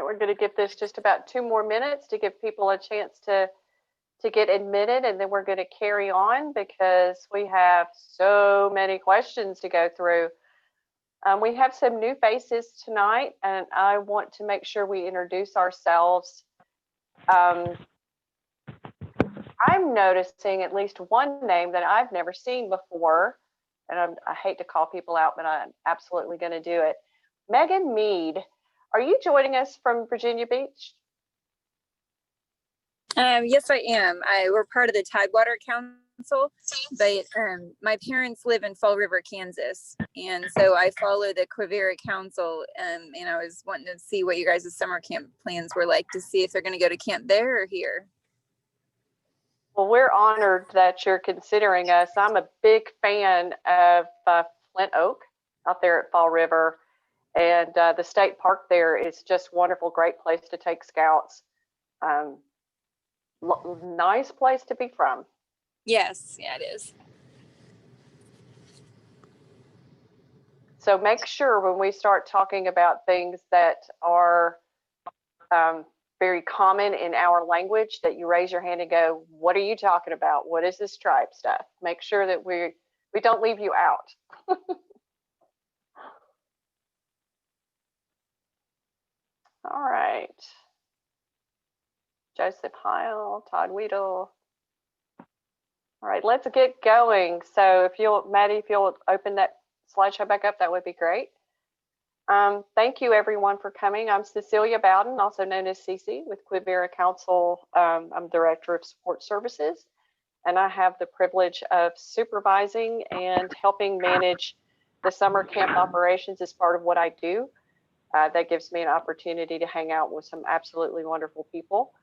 right, we're going to give this just about 2 more minutes to give people a chance to get admitted, and then we're going to carry on because we have so many questions to go through. We have some new faces tonight, and I want to make sure we introduce ourselves. I'm noticing at least one name that I've never seen before, and I hate to call people out, but I'm absolutely going to do it. Megan Mead, are you joining us from Virginia Beach? Yes, I am. We're part of the Tidewater Council, but my parents live in Fall River, Kansas, and so I follow the Quivira Council, and I was wanting to see what you guys' summer camp plans were like, to see if they're going to go to camp there or here. Well, we're honored that you're considering us. I'm a big fan of Flint Oak out there at Fall River, and the state park there is just wonderful, great place to take scouts. Nice place to be from. Yes, yeah, it is. So make sure when we start talking about things that are very common in our language that you raise your hand and go, what are you talking about? What is this tribe stuff? Make sure that we don't leave you out. All right. Joseph Heil, Todd Weedle. All right, let's get going. So Maddie, if you'll open that slideshow back up, that would be great. Thank you everyone for coming. I'm Cecilia Bowden, also known as Cece with Quivira Council. I'm Director of Support Services, and I have the privilege of supervising and helping manage the summer camp operations as part of what I do. That gives me an opportunity to hang out with some absolutely wonderful people.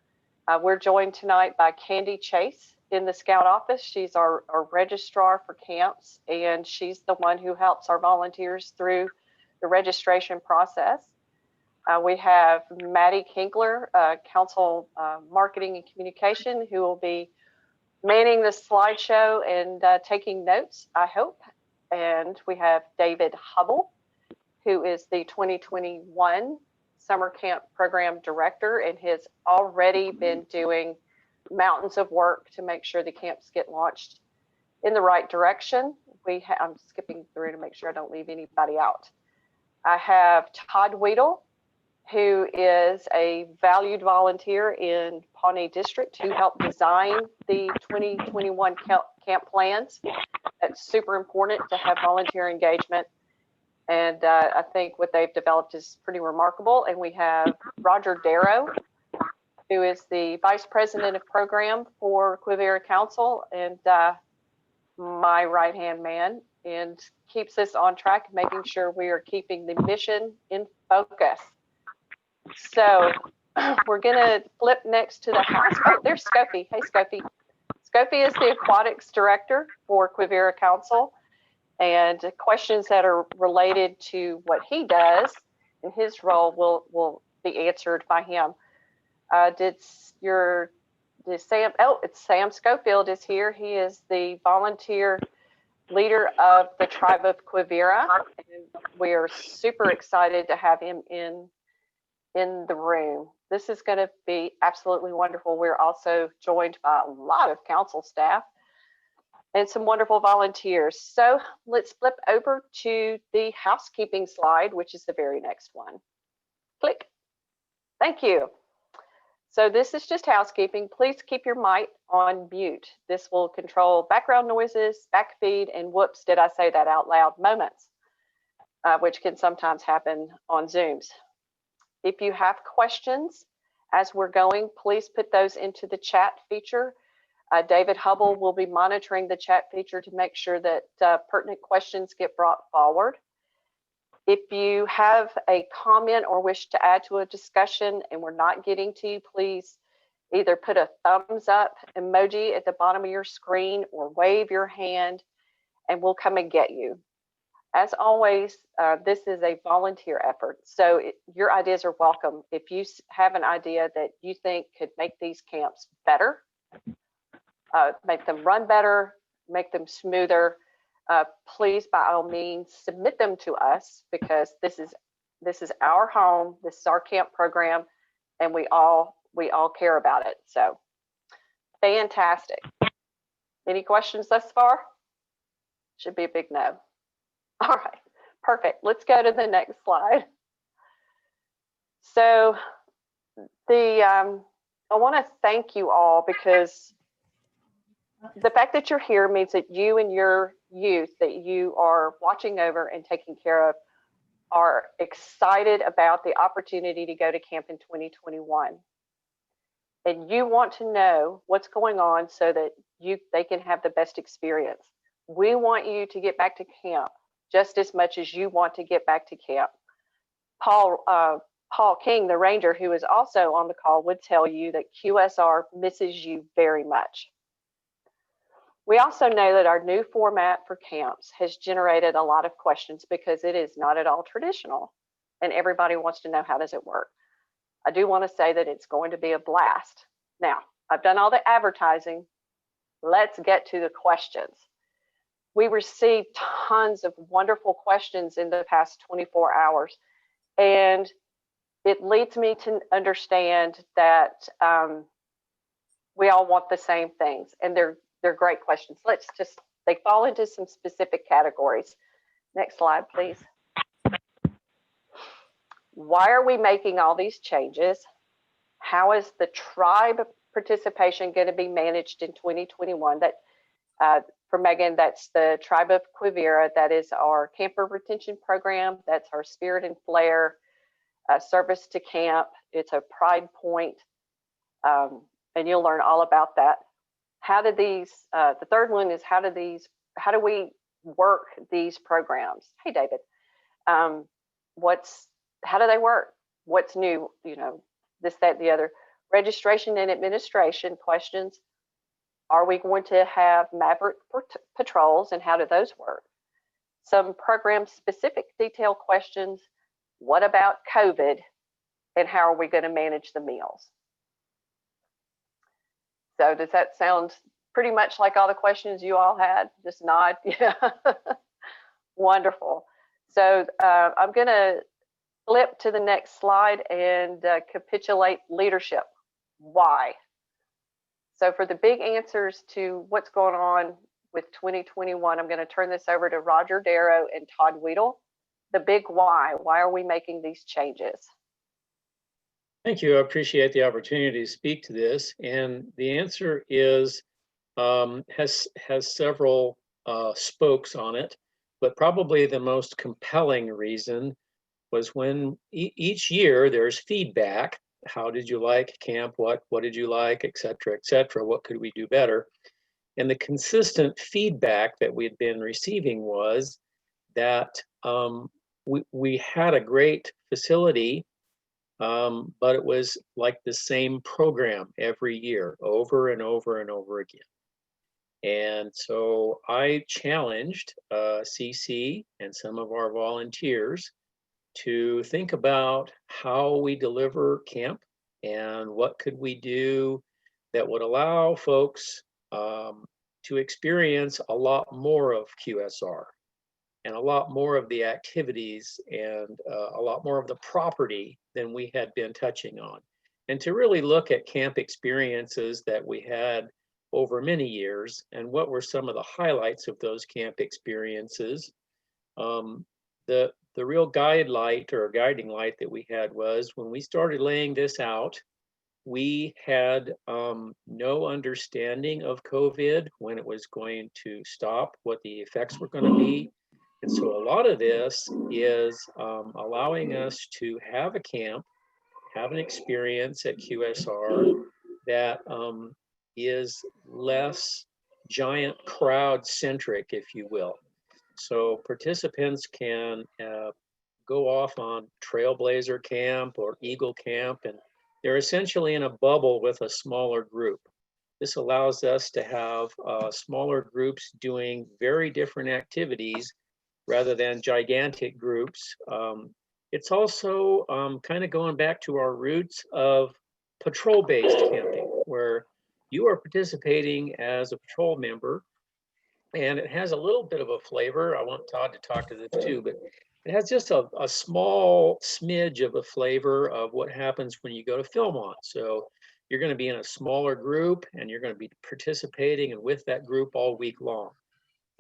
We're joined tonight by Candy Chase in the Scout office. She's our registrar for camps, and she's the one who helps our volunteers through the registration process. We have Maddie Kinkler, Council Marketing and Communication, who will be manning the slideshow and taking notes, I hope. And we have David Hubble, who is the 2021 Summer Camp Program Director and has already been doing mountains of work to make sure the camps get launched in the right direction. I'm skipping through to make sure I don't leave anybody out. I have Todd Weedle, who is a valued volunteer in Pawnee District who helped design the 2021 camp plans. That's super important to have volunteer engagement. And I think what they've developed is pretty remarkable. And we have Roger Darrow, who is the Vice President of Program for Quivira Council and my right-hand man, and keeps us on track, making sure we are keeping the mission in focus. So we're gonna flip next to the house. Oh, there's Scopy. Hey, Scopy. Scopy is the Aquatics Director for Quivira Council, and questions that are related to what he does in his role will be answered by him. It's Sam Schofield is here. He is the volunteer leader of the tribe of Quivira, and we are super excited to have him in the room. This is going to be absolutely wonderful. We're also joined by a lot of council staff and some wonderful volunteers. So let's flip over to the housekeeping slide, which is the very next one. Click. Thank you. So this is just housekeeping. Please keep your mic on mute. This will control background noises, backfeed, and whoops, did I say that out loud moments, which can sometimes happen on Zooms. If you have questions as we're going, please put those into the chat feature. David Hubble will be monitoring the chat feature to make sure that pertinent questions get brought forward. If you have a comment or wish to add to a discussion and we're not getting to you, please either put a thumbs up emoji at the bottom of your screen or wave your hand and we'll come and get you. As always, this is a volunteer effort, so your ideas are welcome. If you have an idea that you think could make these camps better, make them run better, make them smoother, please, by all means, submit them to us, because this is This is our home. This is our camp program, and we all care about it. So fantastic. Any questions thus far? Should be a big no. All right, perfect. Let's go to the next slide. So I want to thank you all, because the fact that you're here means that you and your youth that you are watching over and taking care of are excited about the opportunity to go to camp in 2021. And you want to know what's going on so that they can have the best experience. We want you to get back to camp just as much as you want to get back to camp. Paul King, the ranger, who is also on the call, would tell you that QSR misses you very much. We also know that our new format for camps has generated a lot of questions because it is not at all traditional, and everybody wants to know, how does it work? I do want to say that it's going to be a blast. Now, I've done all the advertising. Let's get to the questions. We received tons of wonderful questions in the past 24 hours, and it leads me to understand that we all want the same things, and they're great questions. They fall into some specific categories. Next slide, please. Why are we making all these changes? How is the tribe participation going to be managed in 2021? For Megan, that's the Tribe of Quivira. That is our camper retention program. That's our Spirit and Flair service to camp. It's a pride point, and you'll learn all about that. How do these? The third one is how do we work these programs? Hey, David, how do they work? What's new? This, that, and the other. Registration and administration questions. Are we going to have Maverick patrols, and how do those work? Some program specific detail questions. What about COVID, and how are we going to manage the meals? So does that sound pretty much like all the questions you all had? Just nod. Yeah. Wonderful. So I'm going to flip to the next slide and capitulate leadership. Why? So for the big answers to what's going on with 2021, I'm going to turn this over to Roger Darrow and Todd Weedle. The big why. Why are we making these changes? Thank you. I appreciate the opportunity to speak to this. And the answer is, has several spokes on it, but probably the most compelling reason was when each year there's feedback. How did you like camp? What did you like, et cetera, et cetera? What could we do better? And the consistent feedback that we had been receiving was that we had a great facility, but it was like the same program every year, over and over and over again. And so I challenged CC and some of our volunteers to think about how we deliver camp and what could we do that would allow folks to experience a lot more of QSR and a lot more of the activities and a lot more of the property than we had been touching on. And to really look at camp experiences that we had over many years and what were some of the highlights of those camp experiences. The real guiding light that we had was when we started laying this out, we had no understanding of COVID, when it was going to stop, what the effects were going to be. And so a lot of this is allowing us to have a camp, have an experience at QSR that is less giant crowd centric, if you will. So participants can go off on Trailblazer Camp or Eagle Camp, and they're essentially in a bubble with a smaller group. This allows us to have smaller groups doing very different activities rather than gigantic groups. It's also kind of going back to our roots of patrol-based camping, where you are participating as a patrol member, and it has a little bit of a flavor. I want Todd to talk to this too, but it has just a small smidge of a flavor of what happens when you go to Philmont. So you're going to be in a smaller group and you're going to be participating and with that group all week long.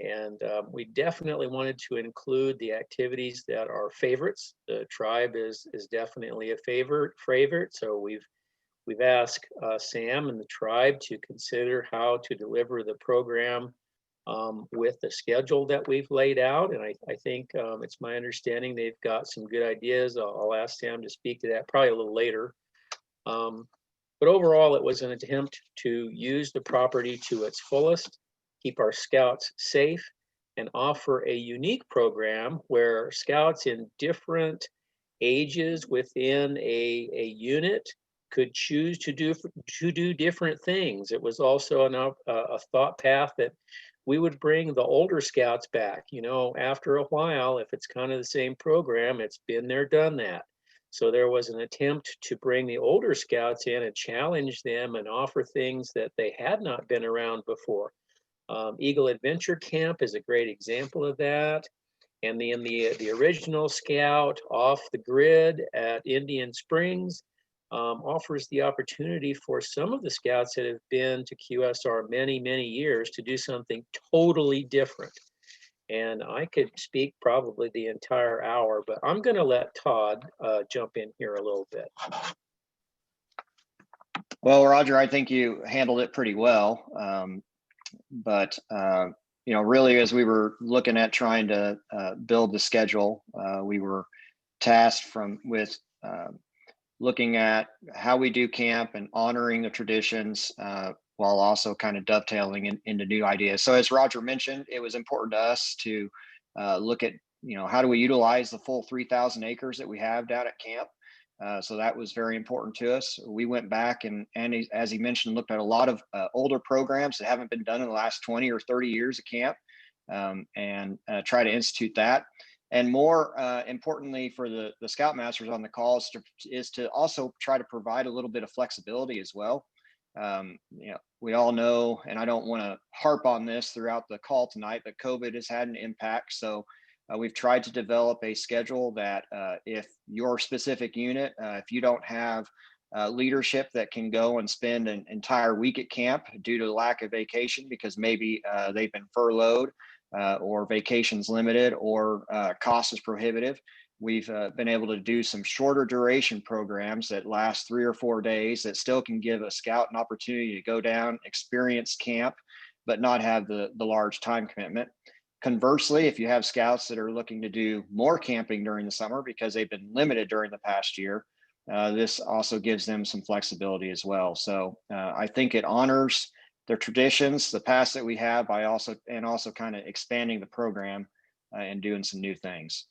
And we definitely wanted to include the activities that are favorites. The tribe is definitely a favorite. So we've asked Sam and the tribe to consider how to deliver the program with the schedule that we've laid out. And I think it's my understanding they've got some good ideas. I'll ask Sam to speak to that probably a little later. But overall, it was an attempt to use the property to its fullest, keep our scouts safe, and offer a unique program where scouts in different ages within a unit could choose to do different things. It was also a thought path that we would bring the older scouts back. You know, after a while, if it's kind of the same program, it's been there, done that. So there was an attempt to bring the older scouts in and challenge them and offer things that they had not been around before. Eagle Adventure Camp is a great example of that. And then the original Scout Off the Grid at Indian Springs offers the opportunity for some of the scouts that have been to QSR many, many years to do something totally different. And I could speak probably the entire hour, but I'm going to let Todd jump in here a little bit. Well, Roger, I think you handled it pretty well. You know, really, as we were looking at trying to build the schedule, we were tasked with looking at how we do camp and honoring the traditions while also kind of dovetailing into new ideas. So as Roger mentioned, it was important to us to look at, you know, how do we utilize the full 3,000 acres that we have down at camp? So that was very important to us. We went back and as he mentioned, looked at a lot of older programs that haven't been done in the last 20 or 30 years of camp and try to institute that. And more importantly for the Scoutmasters on the call is to also try to provide a little bit of flexibility as well. You know, we all know, and I don't want to harp on this throughout the call tonight, but COVID has had an impact. So we've tried to develop a schedule that if your specific unit, if you don't have leadership that can go and spend an entire week at camp due to lack of vacation because maybe they've been furloughed or vacations limited or cost is prohibitive, we've been able to do some shorter duration programs that last 3 or 4 days that still can give a scout an opportunity to go down, experience camp, but not have the large time commitment. Conversely, if you have scouts that are looking to do more camping during the summer because they've been limited during the past year, this also gives them some flexibility as well. So I think it honors their traditions, the past that we have, by also kind of expanding the program and doing some new things.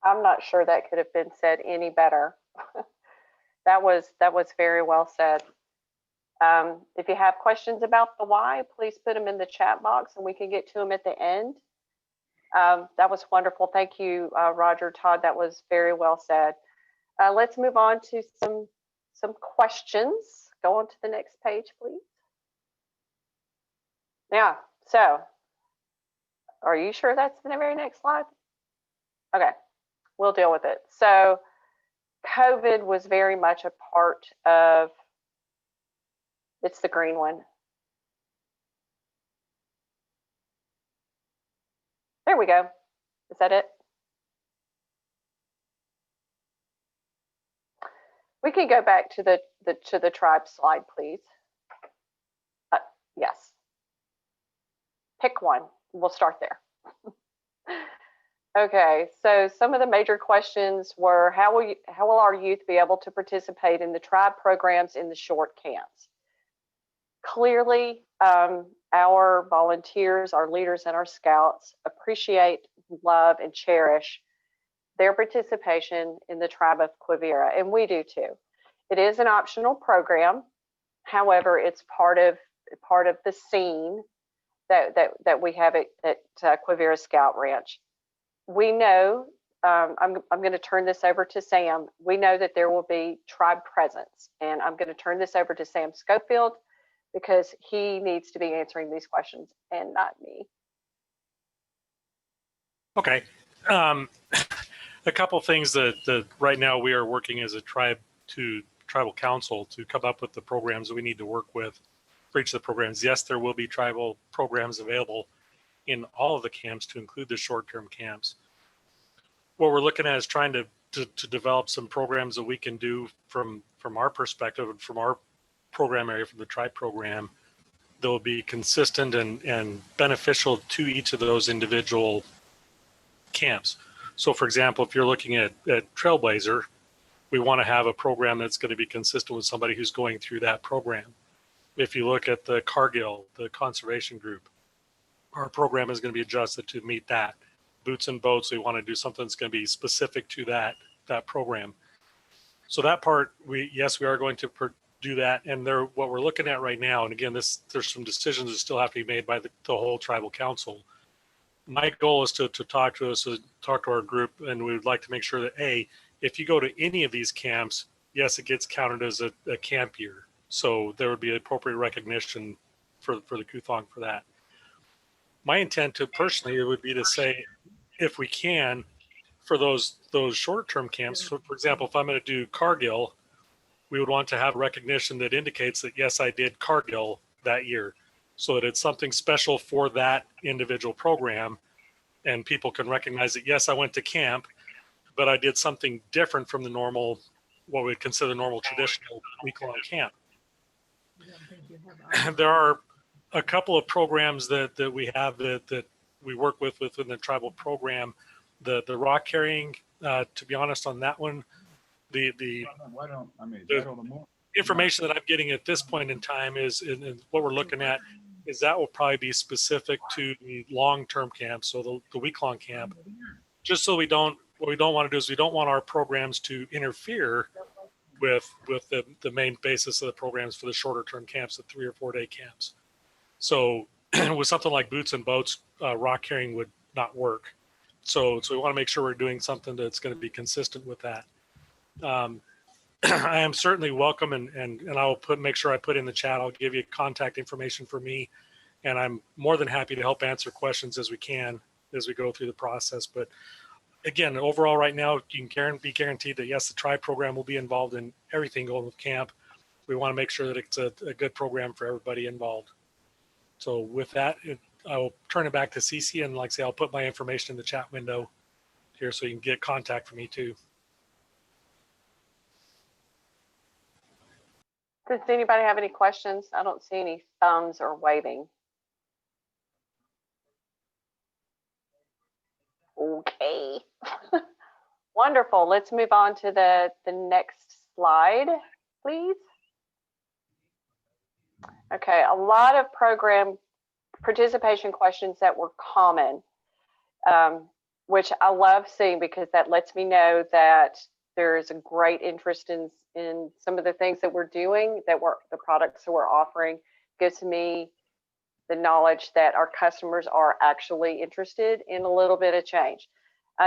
I'm not sure that could have been said any better. That was very well said. If you have questions about the why, please put them in the chat box and we can get to them at the end. That was wonderful. Thank you, Roger, Todd. That was very well said. Let's move on to some questions. Go on to the next page, please. Yeah, so are you sure that's the very next slide? Okay, we'll deal with it. So COVID was very much a part of, it's the green one. There we go. Is that it? We can go back to the tribe slide, please. Yes. Pick one. We'll start there. Okay, so some of the major questions were, how will our youth be able to participate in the tribe programs in the short camps? Clearly, our volunteers, our leaders, and our scouts appreciate, love, and cherish their participation in the tribe of Quivira, and we do too. It is an optional program. However, it's part of the scene that we have at Quivira Scout Ranch. We know, I'm going to turn this over to Sam. We know that there will be tribe presence, and I'm going to turn this over to Sam Schofield because he needs to be answering these questions and not me. Okay. A couple things that right now we are working as a tribal council to come up with the programs that we need to work with for each of the programs. Yes, there will be tribal programs available in all of the camps to include the short-term camps. What we're looking at is trying to develop some programs that we can do from our perspective and from our program area, from the tribe program, that will be consistent and beneficial to each of those individual camps. So for example, if you're looking at Trailblazer, we want to have a program that's going to be consistent with somebody who's going through that program. If you look at the Cargill, the conservation group, our program is going to be adjusted to meet that. Boots and Boats, we want to do something that's going to be specific to that program. So that part, we are going to do that. And what we're looking at right now, and again, there's some decisions that still have to be made by the whole tribal council. My goal is to talk to our group, and we would like to make sure that if you go to any of these camps, yes, it gets counted as a camp year. So there would be appropriate recognition for the Kuthong for that. My intent personally would be to say, if we can, for those short-term camps, for example, if I'm going to do Cargill, we would want to have recognition that indicates that, yes, I did Cargill that year, so that it's something special for that individual program, and people can recognize that, yes, I went to camp, but I did something different from the normal, what we'd consider normal traditional week-long camp. There are a couple of programs that we have that we work with within the tribal program. The rock carrying, to be honest on that one, the information that I'm getting at this point in time is, and what we're looking at is that will probably be specific to the long-term camp, so the week-long camp. Just so what we don't want to do is we don't want our programs to interfere with the main basis of the programs for the shorter-term camps, the 3 or 4 day camps. So with something like Boots and Boats, rock carrying would not work. So we want to make sure we're doing something that's going to be consistent with that. I am certainly welcome, and I will make sure I put in the chat. I'll give you contact information for me, and I'm more than happy to help answer questions as we can as we go through the process. But again, overall, right now, you can be guaranteed that yes, the tribe program will be involved in everything going with camp. We want to make sure that it's a good program for everybody involved. So with that, I will turn it back to Cece, and like I say, I'll put my information in the chat window here so you can get contact for me too. Does anybody have any questions? I don't see any thumbs or waving. Okay. Wonderful. Let's move on to the next slide, please. Okay, a lot of program participation questions that were common, which I love seeing because that lets me know that there's a great interest in some of the things that we're doing, the products that we're offering. Gives me the knowledge that our customers are actually interested in a little bit of change.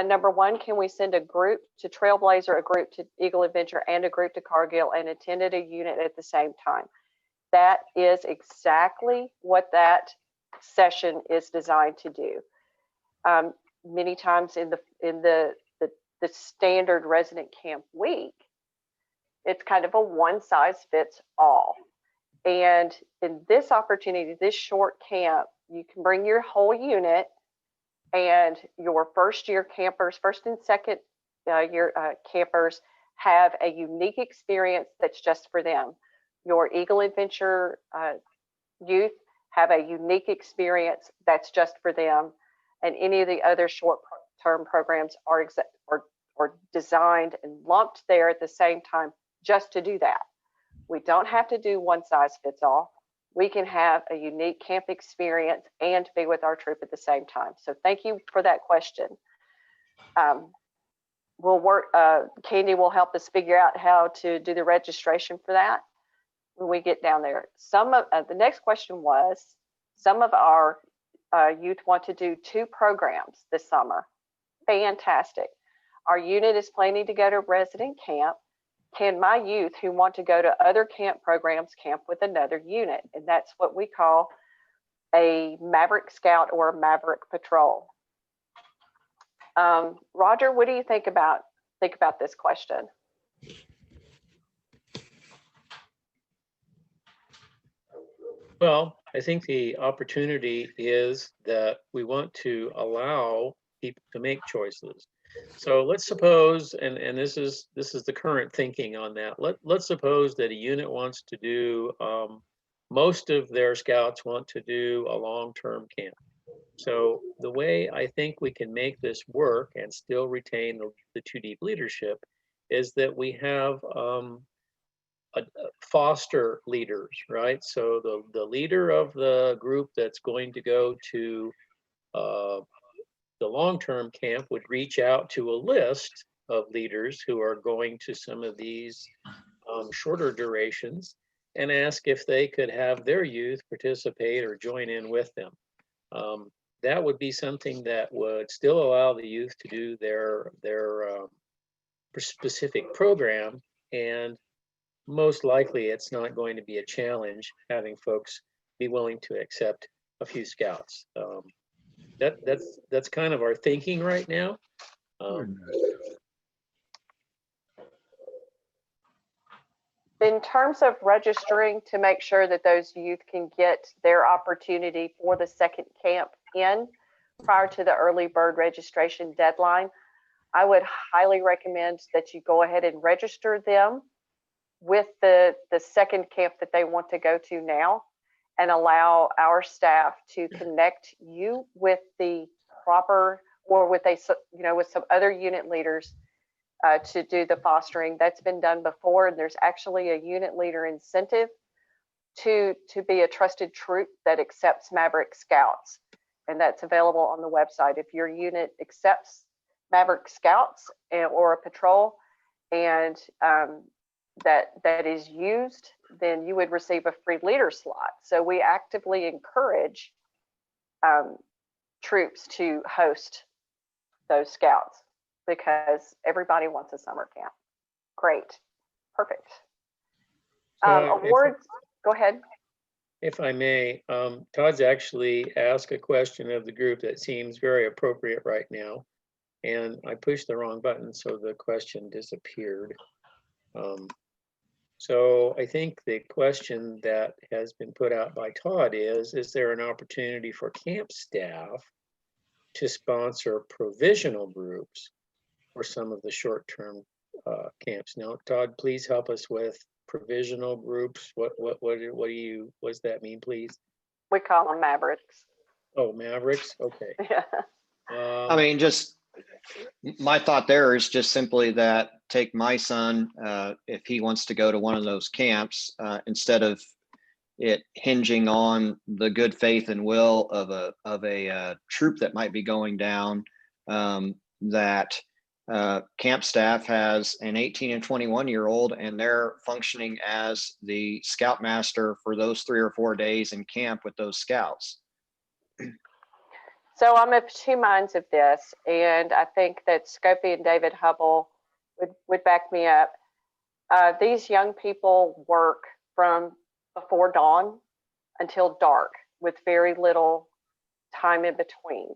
Number one, can we send a group to Trailblazer, a group to Eagle Adventure, and a group to Cargill and attended a unit at the same time? That is exactly what that session is designed to do. Many times in the standard resident camp week, it's kind of a one size fits all. And in this opportunity, this short camp, you can bring your whole unit, and your first year campers, first and second year campers have a unique experience that's just for them. Your Eagle Adventure youth have a unique experience that's just for them. And any of the other short-term programs are designed and lumped there at the same time just to do that. We don't have to do one size fits all. We can have a unique camp experience and be with our troop at the same time. So thank you for that question. We'll work, Candy will help us figure out how to do the registration for that when we get down there. The next question was, some of our youth want to do 2 programs this summer. Fantastic. Our unit is planning to go to resident camp. Can my youth who want to go to other camp programs camp with another unit? And that's what we call a Maverick Scout or a Maverick Patrol. Roger, what do you think about this question? Well, I think the opportunity is that we want to allow people to make choices. So let's suppose, and this is the current thinking on that. Let's suppose that a unit wants to do, most of their scouts want to do a long-term camp. So the way I think we can make this work and still retain the two deep leadership is that we have foster leaders, right? So the leader of the group that's going to go to the long-term camp would reach out to a list of leaders who are going to some of these shorter durations and ask if they could have their youth participate or join in with them. That would be something that would still allow the youth to do their specific program, and most likely it's not going to be a challenge having folks be willing to accept a few scouts. That's kind of our thinking right now. In terms of registering to make sure that those youth can get their opportunity for the second camp in prior to the early bird registration deadline, I would highly recommend that you go ahead and register them with the second camp that they want to go to now, and allow our staff to connect you with the proper, or with with some other unit leaders to do the fostering. That's been done before, and there's actually a unit leader incentive to be a trusted troop that accepts Maverick Scouts, and that's available on the website. If your unit accepts Maverick Scouts or a patrol, and that is used, then you would receive a free leader slot. So we actively encourage troops to host those scouts because everybody wants a summer camp. Great, perfect. Awards, go ahead. If I may, Todd's actually asked a question of the group that seems very appropriate right now, and I pushed the wrong button, so the question disappeared. So I think the question that has been put out by Todd is there an opportunity for camp staff to sponsor provisional groups for some of the short-term camps? Now, Todd, please help us with provisional groups. What does that mean, please? We call them Mavericks. Oh, Mavericks. Okay. Yeah. I mean, just my thought there is just simply that take my son, if he wants to go to one of those camps, instead of it hinging on the good faith and will of a troop that might be going down, that camp staff has an 18 and 21-year-old, and they're functioning as the scoutmaster for those 3 or 4 days in camp with those scouts. So I'm of two minds of this, and I think that Scopey and David Hubble would back me up. These young people work from before dawn until dark with very little time in between.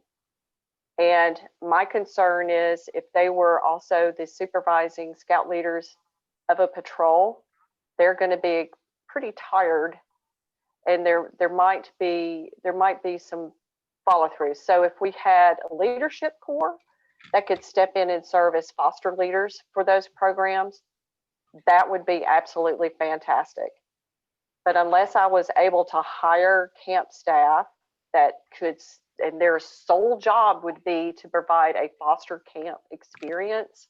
And my concern is if they were also the supervising scout leaders of a patrol, they're going to be pretty tired, and there might be some follow through. So if we had a leadership corps that could step in and serve as foster leaders for those programs, that would be absolutely fantastic. But unless I was able to hire camp staff that could, and their sole job would be to provide a foster camp experience,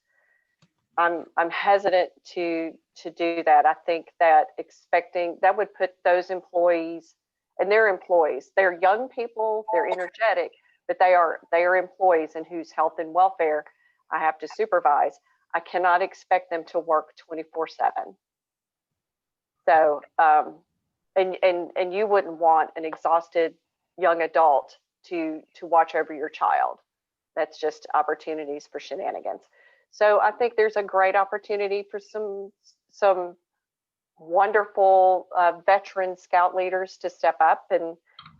I'm hesitant to do that. I think that expecting that would put those employees, and they're employees, they're young people, they're energetic, but they are employees in whose health and welfare I have to supervise. I cannot expect them to work 24/7. So, and you wouldn't want an exhausted young adult to watch over your child. That's just opportunities for shenanigans. So I think there's a great opportunity for some wonderful veteran scout leaders to step up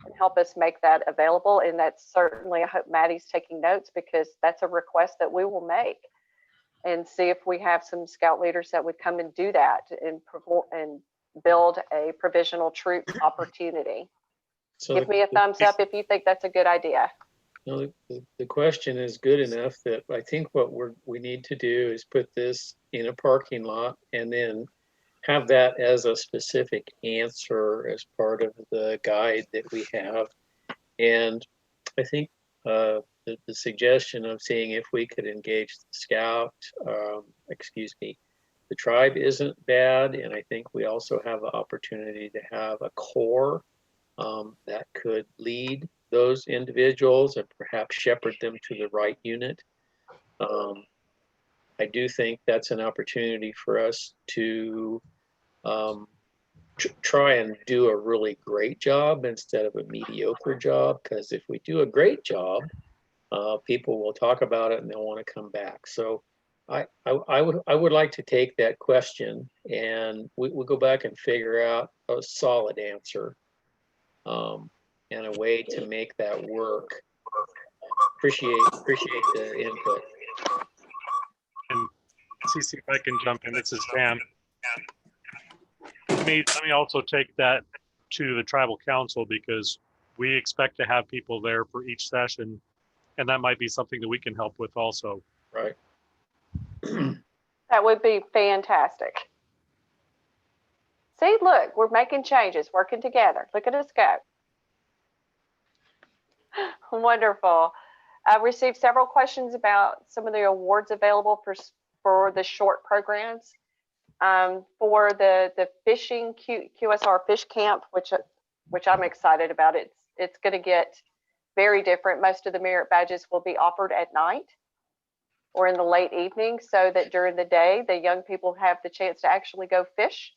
and help us make that available. And that's certainly, I hope Maddie's taking notes, because that's a request that we will make, and see if we have some scout leaders that would come and do that and build a provisional troop opportunity. So Give me a thumbs up if you think that's a good idea. the question is good enough that I think what we need to do is put this in a parking lot and then have that as a specific answer as part of the guide that we have. And I think the suggestion of seeing if we could engage the scout, the tribe isn't bad. And I think we also have the opportunity to have a core that could lead those individuals and perhaps shepherd them to the right unit. I do think that's an opportunity for us to try and do a really great job instead of a mediocre job, because if we do a great job, people will talk about it and they'll want to come back. So I would like to take that question and we'll go back and figure out a solid answer and a way to make that work. Appreciate the input. And CC, if I can jump in, this is Dan. Let me also take that to the tribal council, because we expect to have people there for each session, and that might be something that we can help with also. Right. That would be fantastic. See, look, we're making changes, working together. Look at us go. Wonderful. I've received several questions about some of the awards available for the short programs. For the fishing QSR fish camp, which I'm excited about. It's going to get very different. Most of the merit badges will be offered at night or in the late evening, so that during the day the young people have the chance to actually go fish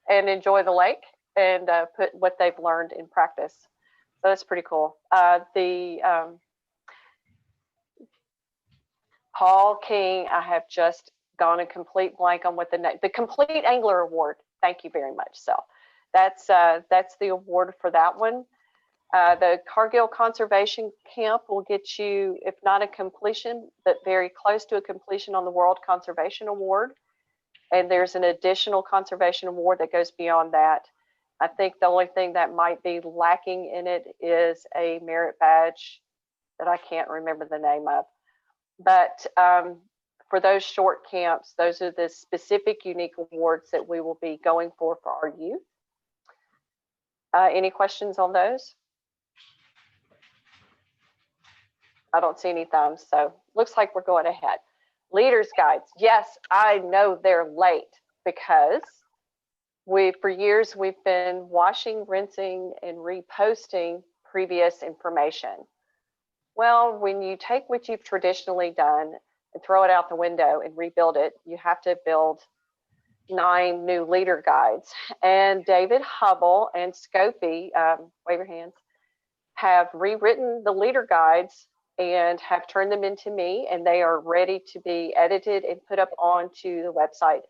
and enjoy the lake and put what they've learned in practice. So that's pretty cool. Paul King, I have just gone a complete blank on what the Complete Angler Award. Thank you very much. So that's the award for that one. The Cargill Conservation Camp will get you, if not a completion, but very close to a completion on the World Conservation Award. And there's an additional conservation award that goes beyond that. I think the only thing that might be lacking in it is a merit badge that I can't remember the name of. But for those short camps, those are the specific unique awards that we will be going for our youth. Any questions on those? I don't see any thumbs, so looks like we're going ahead. Leaders guides. Yes, I know they're late because for years we've been washing, rinsing, and reposting previous information. Well, when you take what you've traditionally done and throw it out the window and rebuild it, you have to build 9 new leader guides. And David Hubble and Scopy, wave your hands, have rewritten the leader guides and have turned them into me, and they are ready to be edited and put up onto the website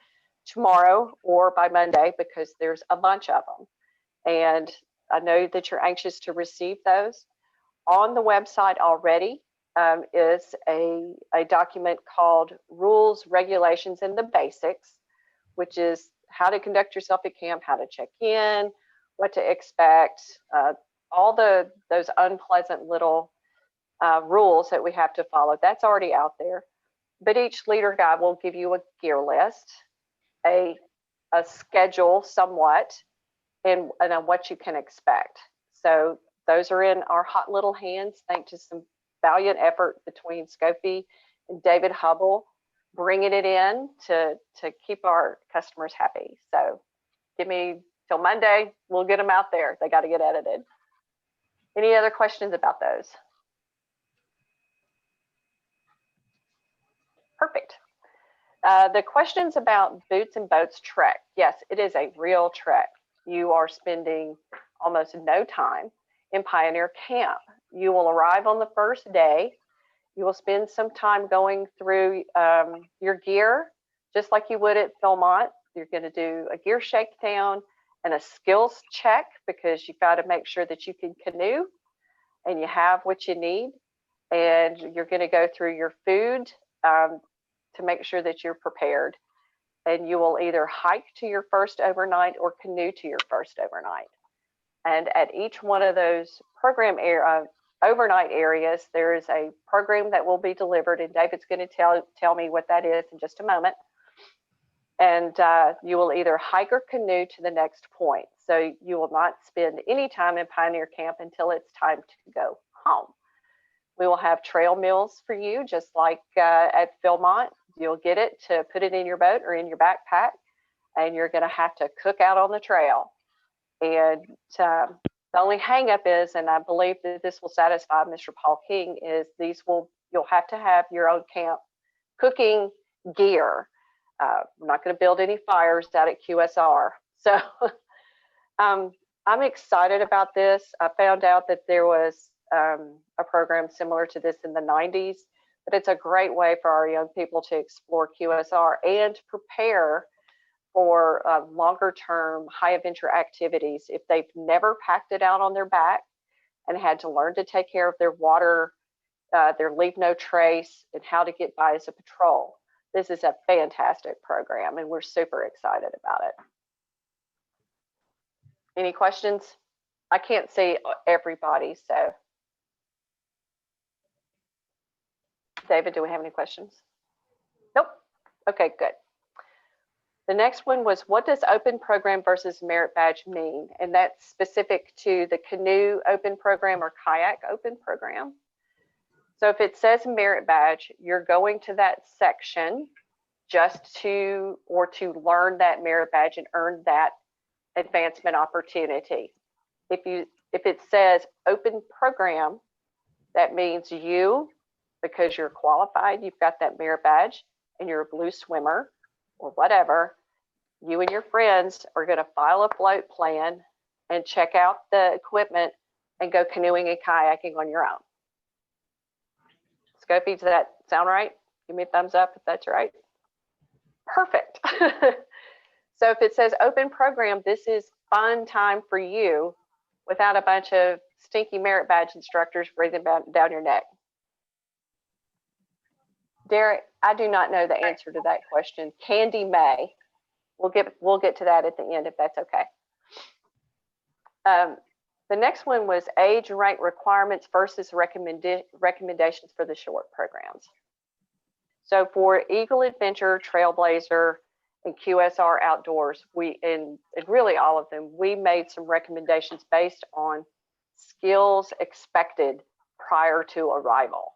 tomorrow or by Monday, because there's a bunch of them. And I know that you're anxious to receive those. On the website already is a document called Rules, Regulations, and the Basics, which is how to conduct yourself at camp, how to check in, what to expect, all those unpleasant little rules that we have to follow. That's already out there. But each leader guide will give you a gear list, a schedule somewhat, and what you can expect. So those are in our hot little hands, thanks to some valiant effort between Scopy and David Hubble, bringing it in to keep our customers happy. So give me till Monday, we'll get them out there. They got to get edited. Any other questions about those? Perfect. The questions about Boots and Boats trek. Yes, it is a real trek. You are spending almost no time in Pioneer Camp. You will arrive on the first day. You will spend some time going through your gear, just like you would at Philmont. You're going to do a gear shakedown and a skills check, because you've got to make sure that you can canoe and you have what you need. And you're going to go through your food to make sure that you're prepared. And you will either hike to your first overnight or canoe to your first overnight. And at each one of those overnight areas, there is a program that will be delivered, and David's going to tell me what that is in just a moment. And you will either hike or canoe to the next point. So you will not spend any time in Pioneer Camp until it's time to go home. We will have trail meals for you, just like at Philmont. You'll get it to put it in your boat or in your backpack, and you're going to have to cook out on the trail. And the only hangup is, and I believe that this will satisfy Mr. Paul King, is you'll have to have your own camp cooking gear. We're not going to build any fires out at QSR. So I'm excited about this. I found out that there was a program similar to this in the 90s, but it's a great way for our young people to explore QSR and prepare for longer term high adventure activities if they've never packed it out on their back and had to learn to take care of their water, their leave no trace, and how to get by as a patrol. This is a fantastic program, and we're super excited about it. Any questions? I can't see everybody, so. David, do we have any questions? Nope. Okay, good. The next one was, what does open program versus merit badge mean? And that's specific to the canoe open program or kayak open program. So if it says merit badge, you're going to that section just to learn that merit badge and earn that advancement opportunity. If it says open program, that means you, because you're qualified, you've got that merit badge and you're a blue swimmer or whatever, you and your friends are going to file a float plan and check out the equipment and go canoeing and kayaking on your own. Scopey, does that sound right? Give me a thumbs up if that's right. Perfect. So if it says open program, this is fun time for you without a bunch of stinky merit badge instructors breathing down your neck. Derek, I do not know the answer to that question. Candy may. We'll get to that at the end if that's okay. The next one was age rank requirements versus recommendations for the short programs. So for Eagle Adventure, Trailblazer, and QSR Outdoors, and really all of them, we made some recommendations based on skills expected prior to arrival.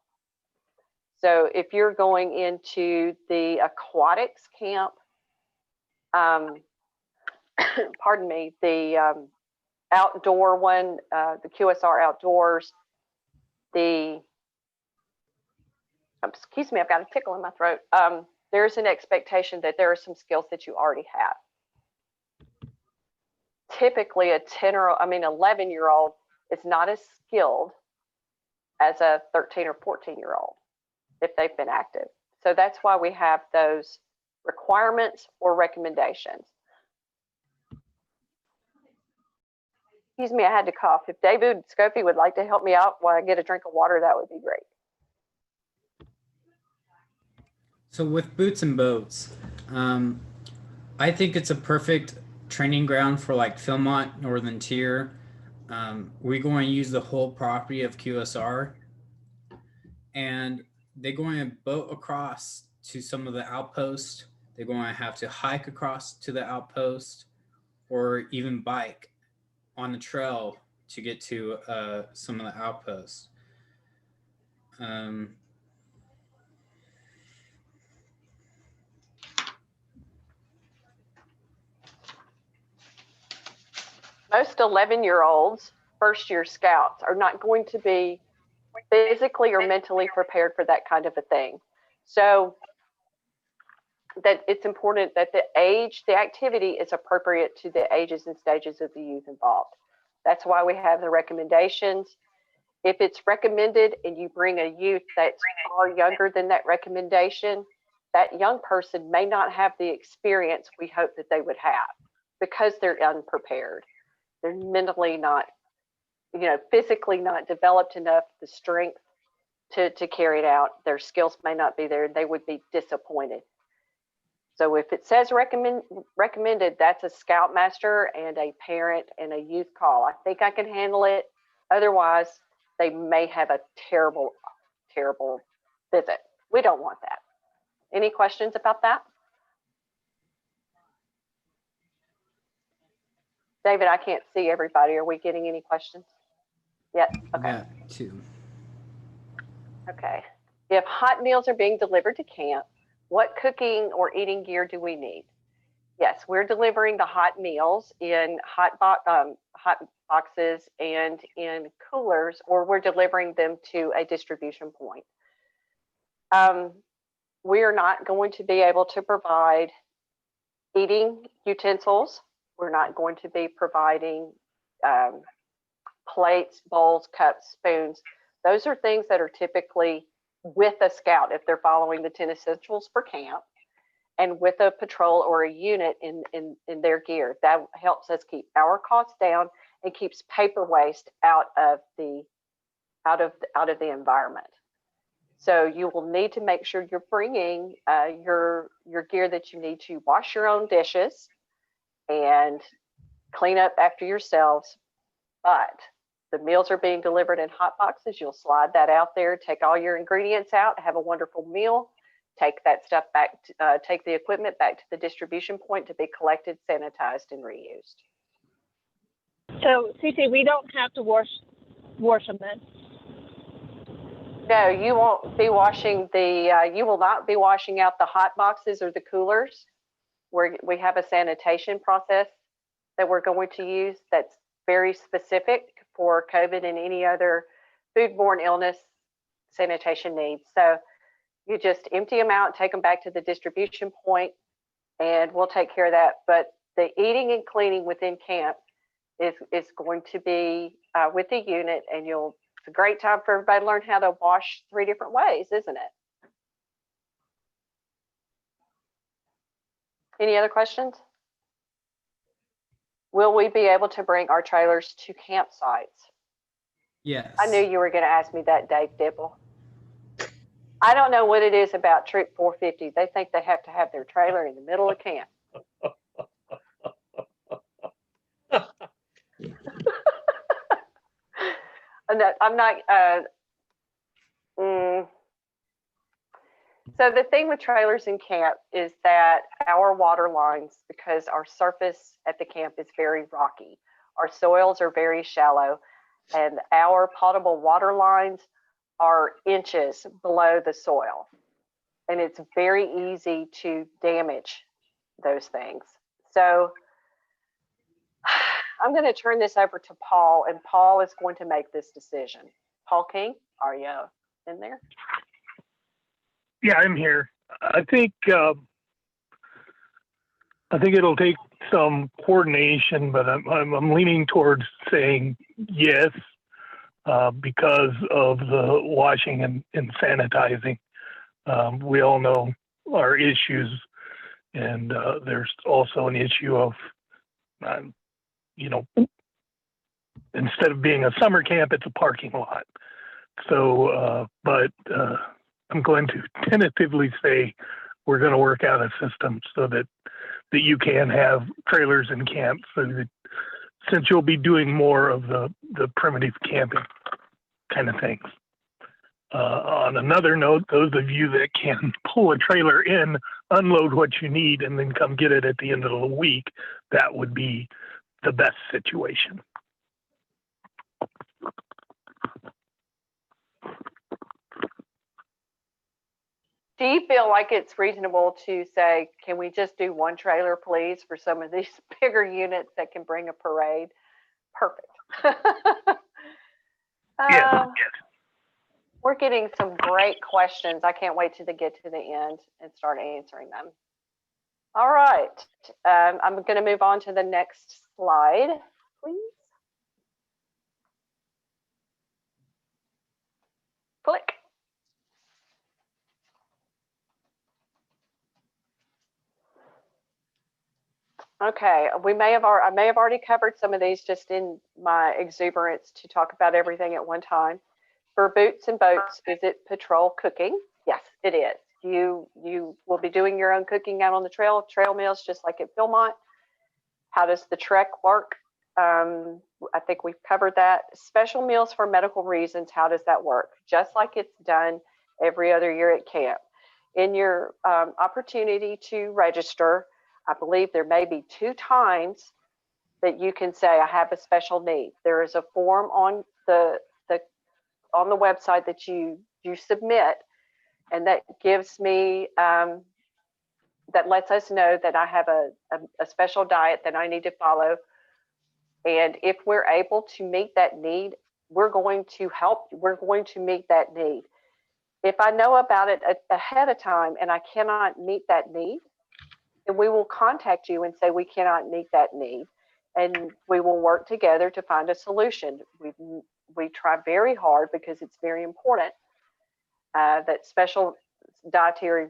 So if you're going into the aquatics camp, pardon me, the outdoor one, the QSR Outdoors, excuse me, I've got a tickle in my throat. There's an expectation that there are some skills that you already have. Typically a 11-year-old is not as skilled as a 13 or 14-year-old if they've been active. So that's why we have those requirements or recommendations. Excuse me, I had to cough. If David Scopey would like to help me out while I get a drink of water, that would be great. So with Boots and Boats, I think it's a perfect training ground for like Philmont, Northern Tier. We're going to use the whole property of QSR, and they're going to boat across to some of the outposts. They're going to have to hike across to the outpost or even bike on the trail to get to some of the outposts. Most 11-year-olds, first-year scouts, are not going to be physically or mentally prepared for that kind of a thing. So that it's important that the activity is appropriate to the ages and stages of the youth involved. That's why we have the recommendations. If it's recommended and you bring a youth that's far younger than that recommendation, that young person may not have the experience we hope that they would have, because they're unprepared. They're mentally not, physically not developed enough, the strength to carry it out. Their skills may not be there. They would be disappointed. So if it says recommended, that's a scoutmaster and a parent and a youth call. I think I can handle it. Otherwise, they may have a terrible, terrible visit. We don't want that. Any questions about that? David, I can't see everybody. Are we getting any questions? Yes. Okay. Yeah, too. Okay. If hot meals are being delivered to camp, what cooking or eating gear do we need? Yes, we're delivering the hot meals in hot boxes and in coolers, or we're delivering them to a distribution point. We are not going to be able to provide eating utensils. We're not going to be providing plates, bowls, cups, spoons. Those are things that are typically with a scout if they're following the 10 essentials for camp, and with a patrol or a unit in their gear. That helps us keep our costs down and keeps paper waste out of the environment. So you will need to make sure you're bringing your gear that you need to wash your own dishes and clean up after yourselves. But the meals are being delivered in hot boxes. You'll slide that out there, take all your ingredients out, have a wonderful meal, take that stuff back, take the equipment back to the distribution point to be collected, sanitized, and reused. So, CC, we don't have to wash them then? No, you won't be washing you will not be washing out the hot boxes or the coolers. We have a sanitation process that we're going to use that's very specific for COVID and any other foodborne illness sanitation needs. So you just empty them out, take them back to the distribution point, and we'll take care of that. But the eating and cleaning within camp is going to be with the unit, and it's a great time for everybody to learn how to wash 3 different ways, isn't it? Any other questions? Will we be able to bring our trailers to campsites? Yes. I knew you were going to ask me that, Dave Dibble. I don't know what it is about Troop 450. They think they have to have their trailer in the middle of camp. I'm not. So the thing with trailers in camp is that our water lines, because our surface at the camp is very rocky, our soils are very shallow, and our potable water lines are inches below the soil. And it's very easy to damage those things. So I'm going to turn this over to Paul, and Paul is going to make this decision. Paul King, are you in there? Yeah, I'm here. I think it'll take some coordination, but I'm leaning towards saying yes because of the washing and sanitizing. We all know our issues, and there's also an issue of, instead of being a summer camp, it's a parking lot. So, but I'm going to tentatively say we're going to work out a system so that you can have trailers in camp, so that since you'll be doing more of the primitive camping kind of things. On another note, those of you that can pull a trailer in, unload what you need, and then come get it at the end of the week, that would be the best situation. Do you feel like it's reasonable to say, can we just do one trailer, please, for some of these bigger units that can bring a parade? Perfect. Yes. We're getting some great questions. I can't wait to get to the end and start answering them. All right. I'm going to move on to the next slide, please. Click. Okay, I may have already covered some of these just in my exuberance to talk about everything at one time. For boots and boats, is it patrol cooking? Yes, it is. You will be doing your own cooking out on the trail meals, just like at Philmont. How does the trek work? I think we've covered that. Special meals for medical reasons, how does that work? Just like it's done every other year at camp. In your opportunity to register, I believe there may be 2 times that you can say, I have a special need. There is a form on the website that you submit, and that gives me, that lets us know that I have a special diet that I need to follow. And if we're able to meet that need, we're going to help, we're going to meet that need. If I know about it ahead of time and I cannot meet that need, then we will contact you and say we cannot meet that need, and we will work together to find a solution. We try very hard, because it's very important that special dietary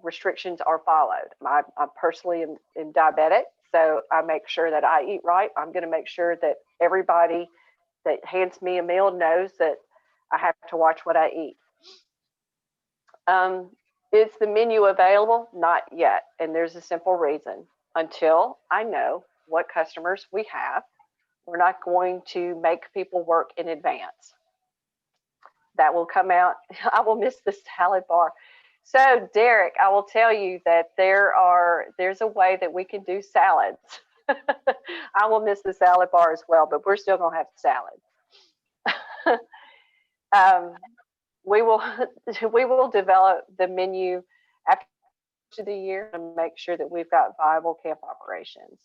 restrictions are followed. I personally am diabetic, so I make sure that I eat right. I'm going to make sure that everybody that hands me a meal knows that I have to watch what I eat. Is the menu available? Not yet. And there's a simple reason. Until I know what customers we have, we're not going to make people work in advance. That will come out. I will miss the salad bar. So Derek, I will tell you that there's a way that we can do salads. I will miss the salad bar as well, but we're still gonna have salad. We will develop the menu after the year and make sure that we've got viable camp operations.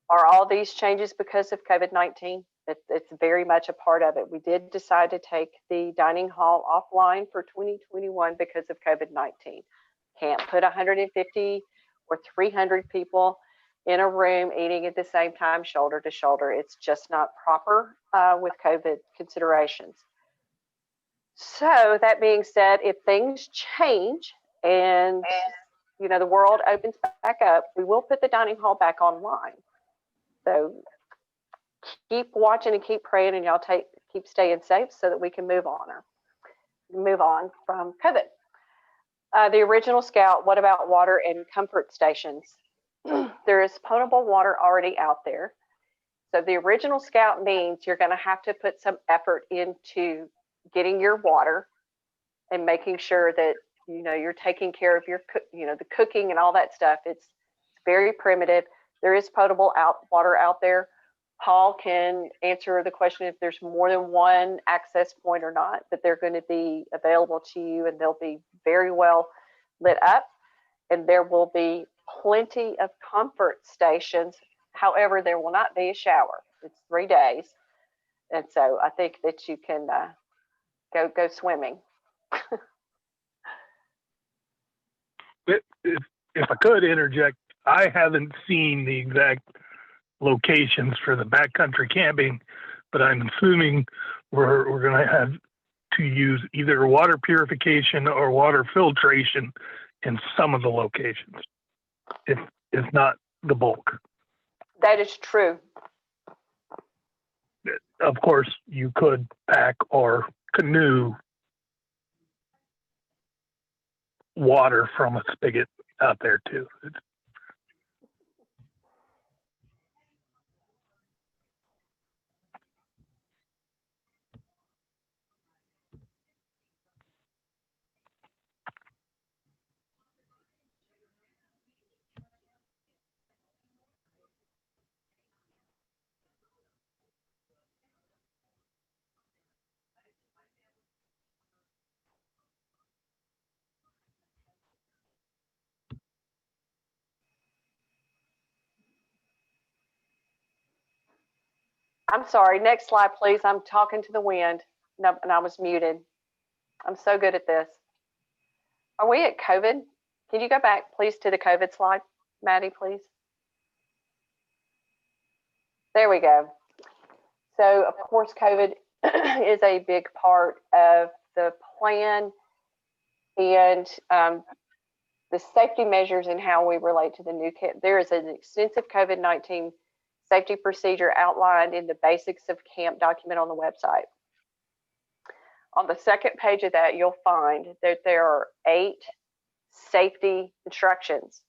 Are all these changes because of COVID-19? It's very much a part of it. We did decide to take the dining hall offline for 2021 because of COVID-19. Can't put 150 or 300 people in a room eating at the same time, shoulder to shoulder. It's just not proper with COVID considerations. So that being said, if things change and the world opens back up, we will put the dining hall back online. So keep watching and keep praying, and y'all keep staying safe so that we can move on from COVID. The original Scout, what about water and comfort stations? There is potable water already out there. So the original Scout means you're going to have to put some effort into getting your water and making sure that you're taking care of your the cooking and all that stuff. It's very primitive. There is potable water out there. Paul can answer the question if there's more than one access point or not, but they're going to be available to you, and they'll be very well lit up, and there will be plenty of comfort stations. However, there will not be a shower. It's 3 days, and so I think that you can go swimming. If I could interject, I haven't seen the exact locations for the backcountry camping, but I'm assuming we're going to have to use either water purification or water filtration in some of the locations, if not the bulk. That is true. Of course, you could pack or canoe water from a spigot out there too. I'm sorry. Next slide, please. I'm talking to the wind, and I was muted. I'm so good at this. Are we at COVID? Can you go back, please, to the COVID slide, Maddie, please? There we go. So, of course, COVID is a big part of the plan, and the safety measures and how we relate to the new camp. There is an extensive COVID-19 safety procedure outlined in the basics of camp document on the website. On the second page of that, you'll find that there are 8 safety instructions.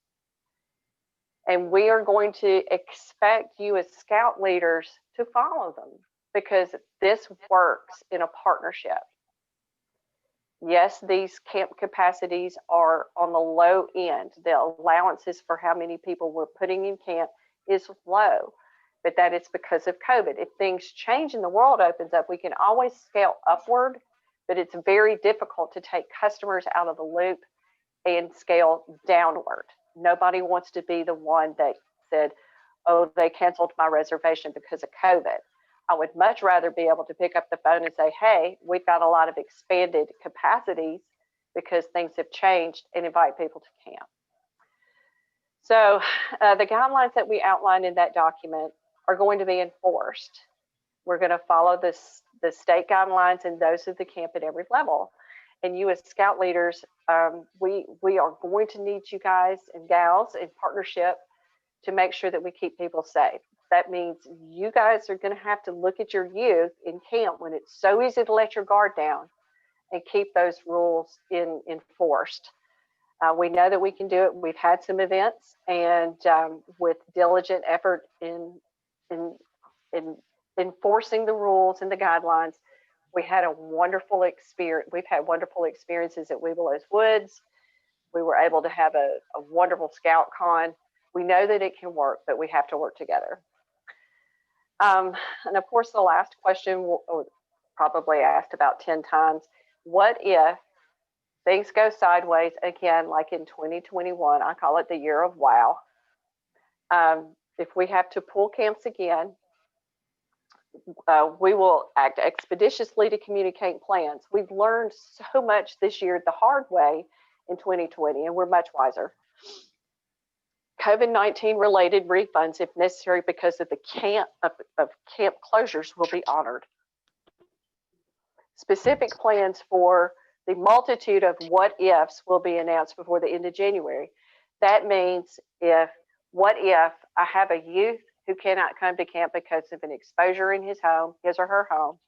And we are going to expect you as scout leaders to follow them because this works in a partnership. Yes, these camp capacities are on the low end. The allowances for how many people we're putting in camp is low, but that is because of COVID. If things change and the world opens up, we can always scale upward, but it's very difficult to take customers out of the loop and scale downward. Nobody wants to be the one that said, oh, they canceled my reservation because of COVID. I would much rather be able to pick up the phone and say, hey, we've got a lot of expanded capacities because things have changed, and invite people to camp. So the guidelines that we outlined in that document are going to be enforced. We're going to follow the state guidelines, and those of the camp at every level. And you as scout leaders, we are going to need you guys and gals in partnership to make sure that we keep people safe. That means you guys are going to have to look at your youth in camp when it's so easy to let your guard down and keep those rules enforced. We know that we can do it. We've had some events, and with diligent effort in enforcing the rules and the guidelines, we had a wonderful experience. We've had wonderful experiences at Webelos Woods. We were able to have a wonderful scout con. We know that it can work, but we have to work together. And of course, the last question, probably asked about 10 times, what if things go sideways again, like in 2021? I call it the year of wow. If we have to pull camps again, we will act expeditiously to communicate plans. We've learned so much this year the hard way in 2020, and we're much wiser. COVID-19 related refunds, if necessary, because of the camp closures, will be honored. Specific plans for the multitude of what ifs will be announced before the end of January. That means what if I have a youth who cannot come to camp because of an exposure in his home, his or her home,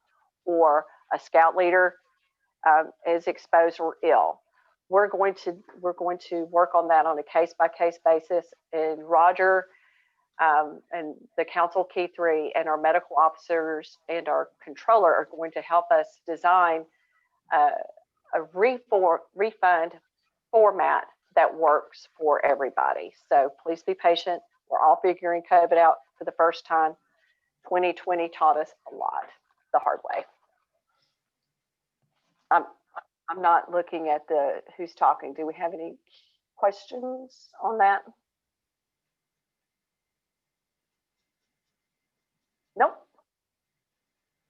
or a scout leader is exposed or ill. We're going to work on that on a case-by-case basis, and Roger and the council key 3 and our medical officers and our controller are going to help us design a refund format that works for everybody. So please be patient. We're all figuring COVID out for the first time. 2020 taught us a lot the hard way. I'm not looking at who's talking. Do we have any questions on that? Nope.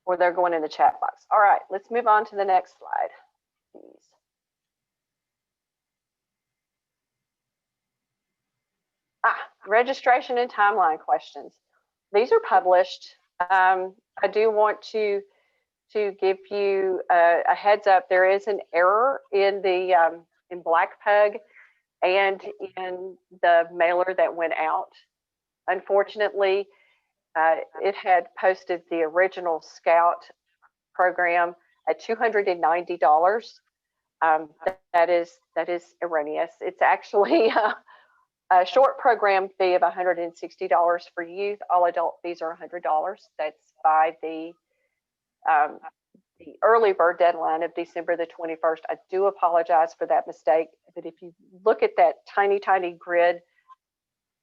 Or they're going in the chat box. All right, let's move on to the next slide, please. Registration and timeline questions. These are published. I do want to give you a heads up. There is an error in the in Black Pug and in the mailer that went out. Unfortunately, it had posted the original Scout program at $290. That is erroneous. It's actually a short program fee of $160 for youth. All adult fees are $100. That's by the early bird deadline of December the 21st. I do apologize for that mistake, but if you look at that tiny, tiny grid,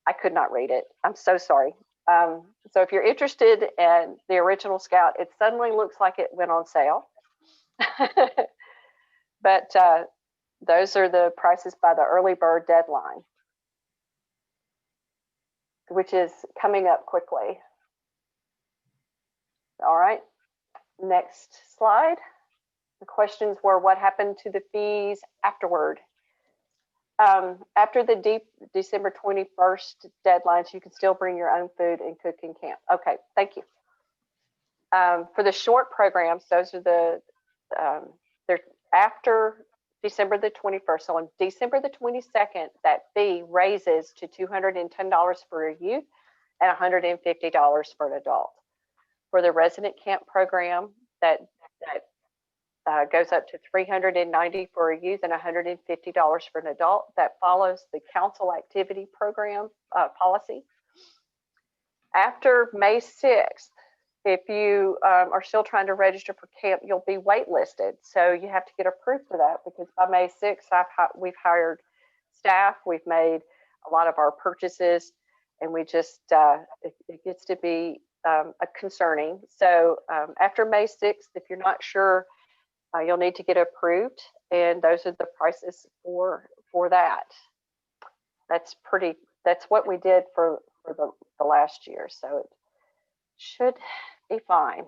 I could not read it. I'm so sorry. So if you're interested in the original Scout, it suddenly looks like it went on sale. But those are the prices by the early bird deadline, which is coming up quickly. All right, next slide. The questions were, what happened to the fees afterward? After the December 21st deadlines, you can still bring your own food and cook in camp. Okay, thank you. For the short programs, those are they're after December the 21st. So on December the 22nd, that fee raises to $210 for a youth and $150 for an adult. For the resident camp program, that goes up to $390 for a youth and $150 for an adult. That follows the council activity program policy. After May 6th, if you are still trying to register for camp, you'll be waitlisted. So you have to get approved for that, because by May 6th, we've hired staff, we've made a lot of our purchases, and we just, it gets to be concerning. So after May 6th, if you're not sure, you'll need to get approved, and those are the prices for that. That's what we did for the last year, so it should be fine.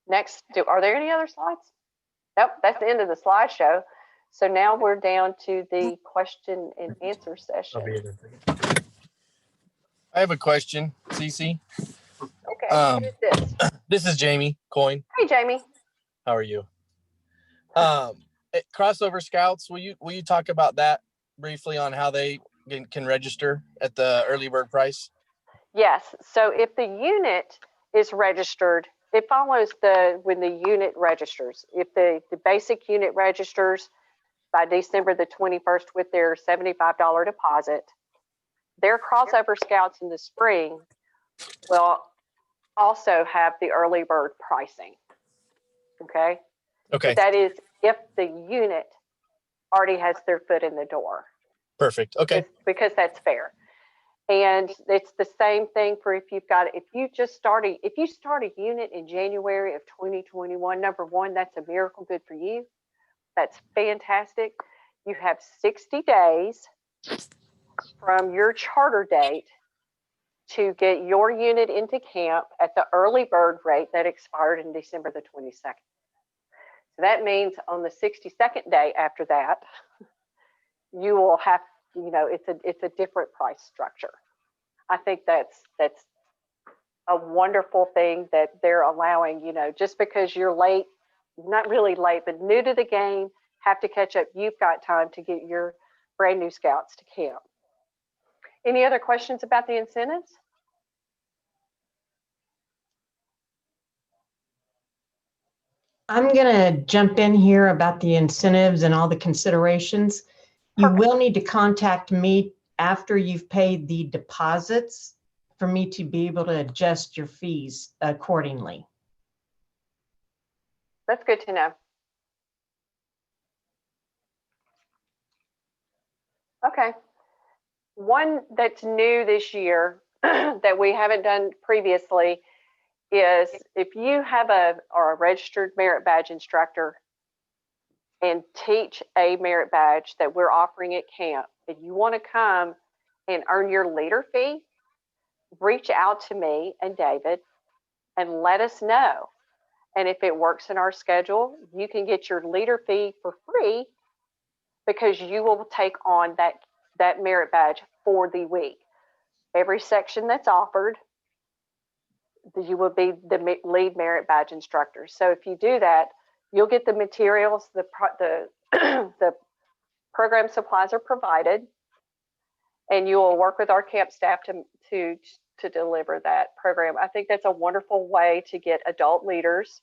Next, are there any other slides? Nope, that's the end of the slideshow. So now we're down to the question and answer session. I have a question, Cece. Okay, who is this? This is Jamie Coyne. Hey, Jamie. How are you? Crossover Scouts, will you talk about that briefly on how they can register at the early bird price? Yes. So if the unit is registered, it follows when the unit registers. If the basic unit registers by December the 21st with their $75 deposit, their crossover scouts in the spring will also have the early bird pricing. Okay. Okay. But that is if the unit already has their foot in the door. Perfect. Okay. Because that's fair. And it's the same thing for if you start a unit in January of 2021, number one, that's a miracle good for you. That's fantastic. You have 60 days from your charter date to get your unit into camp at the early bird rate that expired in December the 22nd. So that means on the 62nd day after that, you will have, it's a different price structure. I think that's a wonderful thing that they're allowing, just because you're late, not really late, but new to the game, have to catch up. You've got time to get your brand new scouts to camp. Any other questions about the incentives? I'm going to jump in here about the incentives and all the considerations. You will need to contact me after you've paid the deposits for me to be able to adjust your fees accordingly. That's good to know. Okay. One that's new this year that we haven't done previously is if you have a registered merit badge instructor and teach a merit badge that we're offering at camp, if you want to come and earn your leader fee, reach out to me and David and let us know. And if it works in our schedule, you can get your leader fee for free because you will take on that merit badge for the week. Every section that's offered, you will be the lead merit badge instructor. So if you do that, you'll get the materials, the program supplies are provided, and you will work with our camp staff to deliver that program. I think that's a wonderful way to get adult leaders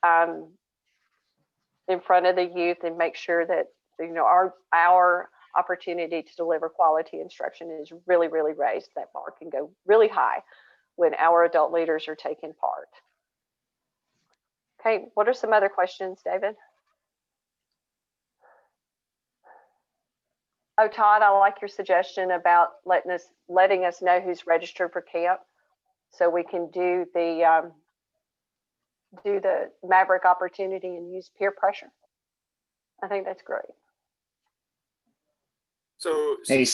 in front of the youth and make sure that our opportunity to deliver quality instruction is really, really raised. That bar can go really high when our adult leaders are taking part. Okay, what are some other questions, David? Oh, Todd, I like your suggestion about letting us know who's registered for camp, so we can do the Maverick opportunity and use peer pressure. I think that's great. So, Hey.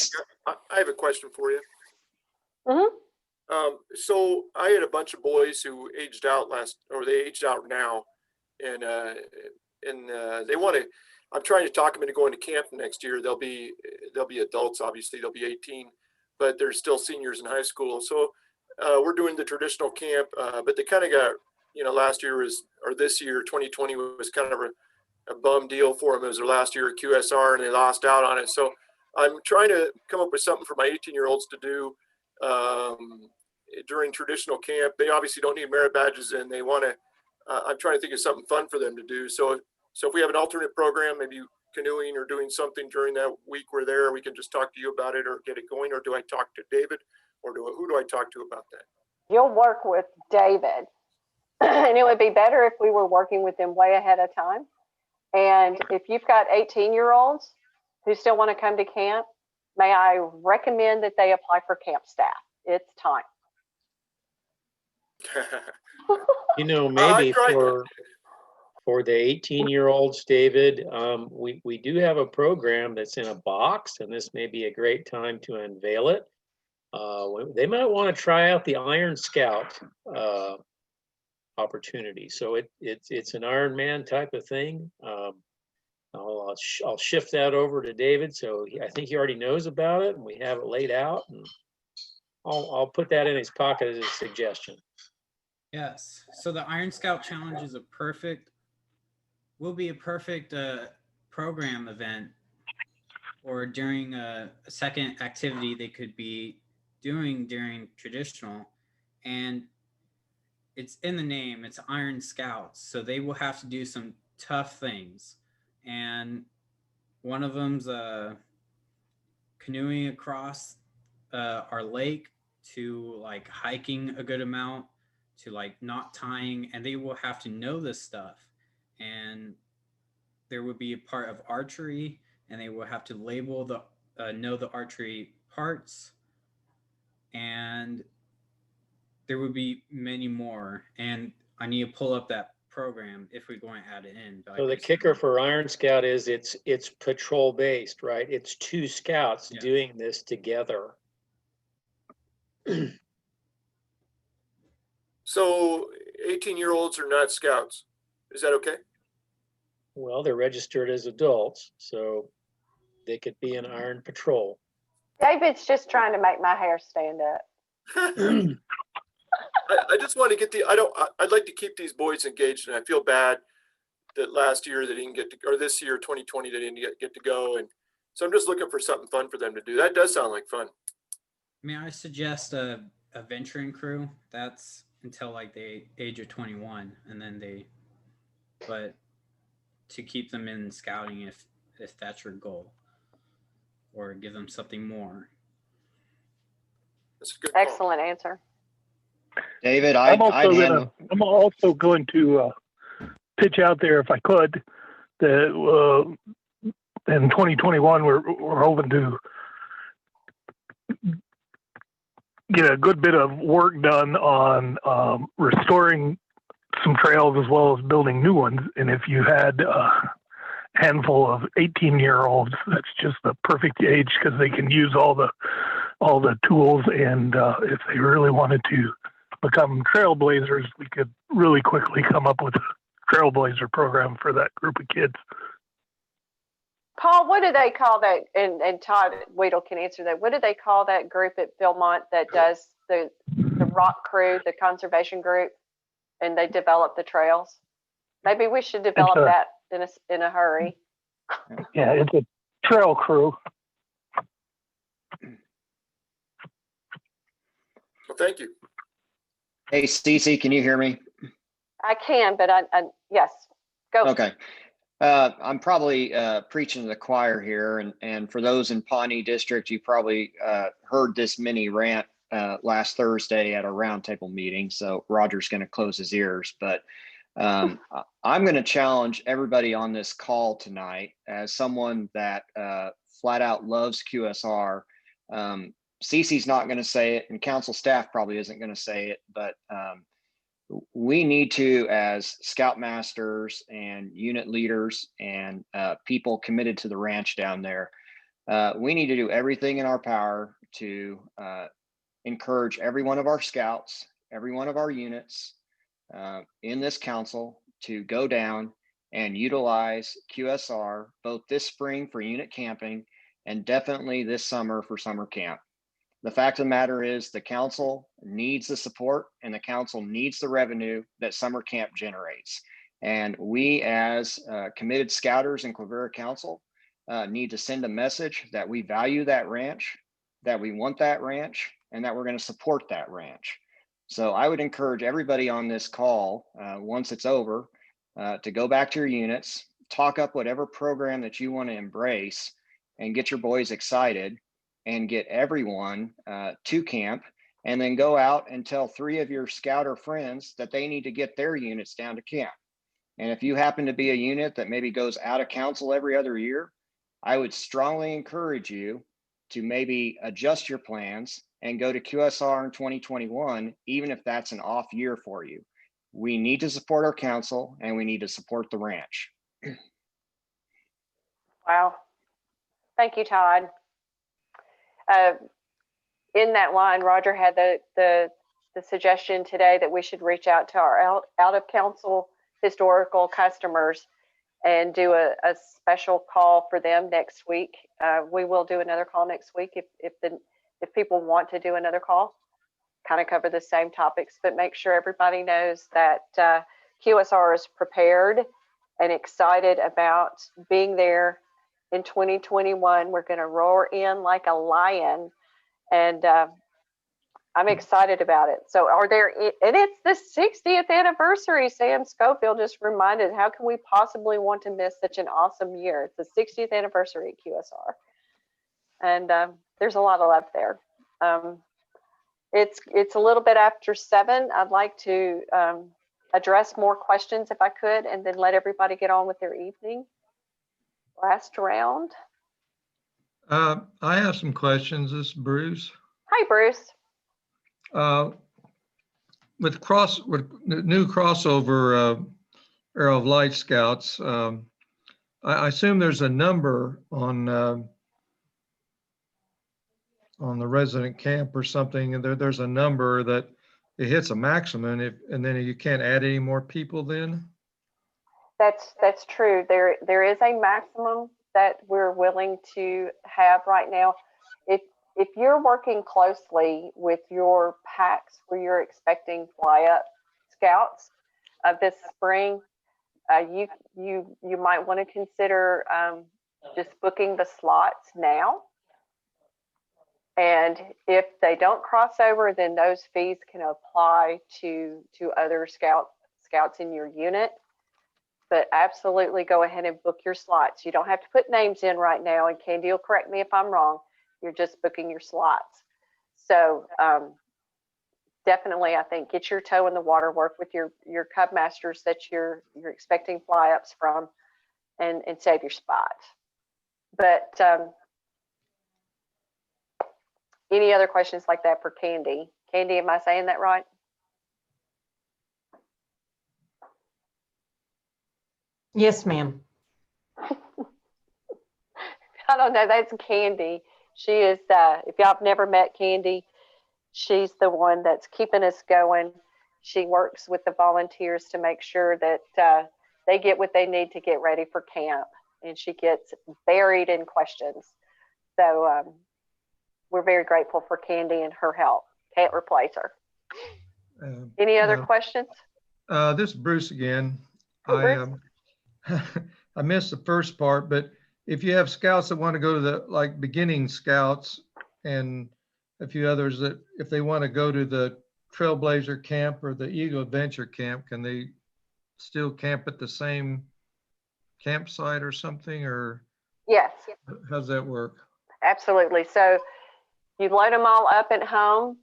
I have a question for you. Mm-hmm. So I had a bunch of boys who aged out they aged out now, and they want to. I'm trying to talk them into going to camp next year. They'll be adults, obviously. They'll be 18, but they're still seniors in high school. So we're doing the traditional camp, but they kind of got last year or this year, 2020 was kind of a bum deal for them. It was their last year at QSR and they lost out on it. So I'm trying to come up with something for my 18-year-olds to do during traditional camp. They obviously don't need merit badges, and they want to. I'm trying to think of something fun for them to do. So if we have an alternate program, maybe canoeing or doing something during that week we're there, we can just talk to you about it or get it going. Or do I talk to David, or who do I talk to about that? You'll work with David, and it would be better if we were working with them way ahead of time. And if you've got 18-year-olds who still want to come to camp, may I recommend that they apply for camp staff? It's time. Maybe for the 18-year-olds, David, we do have a program that's in a box, and this may be a great time to unveil it. They might want to try out the Iron Scout opportunity. So it's an Ironman type of thing. I'll shift that over to David. So I think he already knows about it, and we have it laid out, and I'll put that in his pocket as a suggestion. Yes. So the Iron Scout Challenge is will be a perfect program event, or during a second activity they could be doing during traditional. And it's in the name, it's Iron Scouts. So they will have to do some tough things. And one of them's canoeing across our lake, to like hiking a good amount, to like not tying, and they will have to know this stuff. And there would be a part of archery, and they will have to label know the archery parts, and there would be many more. And I need to pull up that program if we're going to add it in. So the kicker for Iron Scout is it's patrol based, right? It's 2 scouts doing this together. So 18-year-olds are not scouts. Is that okay? Well, they're registered as adults, so they could be in Iron Patrol. David's just trying to make my hair stand up. I just want to get I'd like to keep these boys engaged, and I feel bad that last year they didn't get to, or this year, 2020, they didn't get to go. And so I'm just looking for something fun for them to do. That does sound like fun. May I suggest a venturing crew? That's until like the age of 21, and then but to keep them in scouting if that's your goal, or give them something more. That's a good Excellent answer. David, I'm also going to pitch out there, if I could, that in 2021 we're hoping to get a good bit of work done on restoring some trails as well as building new ones. And if you had a handful of 18-year-olds, that's just the perfect age, because they can use all the tools. And if they really wanted to become trailblazers, we could really quickly come up with a trailblazer program for that group of kids. Paul, what do they call that? And Todd Weedle can answer that. What do they call that group at Philmont that does the rock crew, the conservation group, and they develop the trails? Maybe we should develop that in a hurry. Yeah, it's a trail crew. Well, thank you. Hey, Stacey, can you hear me? I can, but I yes, go. Okay. I'm probably preaching to the choir here, and for those in Pawnee District, you probably heard this mini rant last Thursday at a roundtable meeting. So Roger's going to close his ears, but I'm going to challenge everybody on this call tonight, as someone that flat out loves QSR. Cece's not going to say it, and council staff probably isn't going to say it, but we need to, as scoutmasters and unit leaders and people committed to the ranch down there, we need to do everything in our power to encourage every one of our scouts, every one of our units in this council to go down and utilize QSR both this spring for unit camping and definitely this summer for summer camp. The fact of the matter is the council needs the support and the council needs the revenue that summer camp generates. And we as committed scouters in Quivira Council need to send a message that we value that ranch, that we want that ranch, and that we're going to support that ranch. So I would encourage everybody on this call, once it's over, to go back to your units, talk up whatever program that you want to embrace and get your boys excited and get everyone to camp, and then go out and tell 3 of your scouter friends that they need to get their units down to camp. And if you happen to be a unit that maybe goes out of council every other year, I would strongly encourage you to maybe adjust your plans and go to QSR in 2021, even if that's an off year for you. We need to support our council and we need to support the ranch. Wow. Thank you, Todd. In that line, Roger had the suggestion today that we should reach out to our out of council historical customers and do a special call for them next week. We will do another call next week if people want to do another call, kind of cover the same topics, but make sure everybody knows that QSR is prepared and excited about being there in 2021. We're going to roar in like a lion, and I'm excited about it. So and it's the 60th anniversary. Sam Schofield just reminded, how can we possibly want to miss such an awesome year? It's the 60th anniversary at QSR. And there's a lot of love there. It's a little bit after 7. I'd like to address more questions if I could, and then let everybody get on with their evening. Last round. I have some questions. This is Bruce. Hi, Bruce. With new crossover Arrow of Light Scouts, I assume there's a number on the resident camp or something, and there's a number that it hits a maximum, and then you can't add any more people then? That's true. There is a maximum that we're willing to have right now. If you're working closely with your packs where you're expecting fly up scouts this spring, you might want to consider just booking the slots now. And if they don't cross over, then those fees can apply to other scouts in your unit. But absolutely go ahead and book your slots. You don't have to put names in right now, and Candy will correct me if I'm wrong. You're just booking your slots. So definitely, I think, get your toe in the water, work with your Cub Masters that you're expecting fly ups from, and save your spot. But any other questions like that for Candy? Candy, am I saying that right? Yes, ma'am. I don't know. That's Candy. She is, if y'all have never met Candy, she's the one that's keeping us going. She works with the volunteers to make sure that they get what they need to get ready for camp. And she gets buried in questions. So we're very grateful for Candy and her help. Can't replace her. Any other questions? This is Bruce again. Hey, Bruce. I missed the first part, but if you have scouts that want to go to the beginning scouts and a few others that if they want to go to the Trailblazer camp or the Eagle Adventure camp, can they still camp at the same campsite or something, or Yes. how's that work? Absolutely. So you load them all up at home,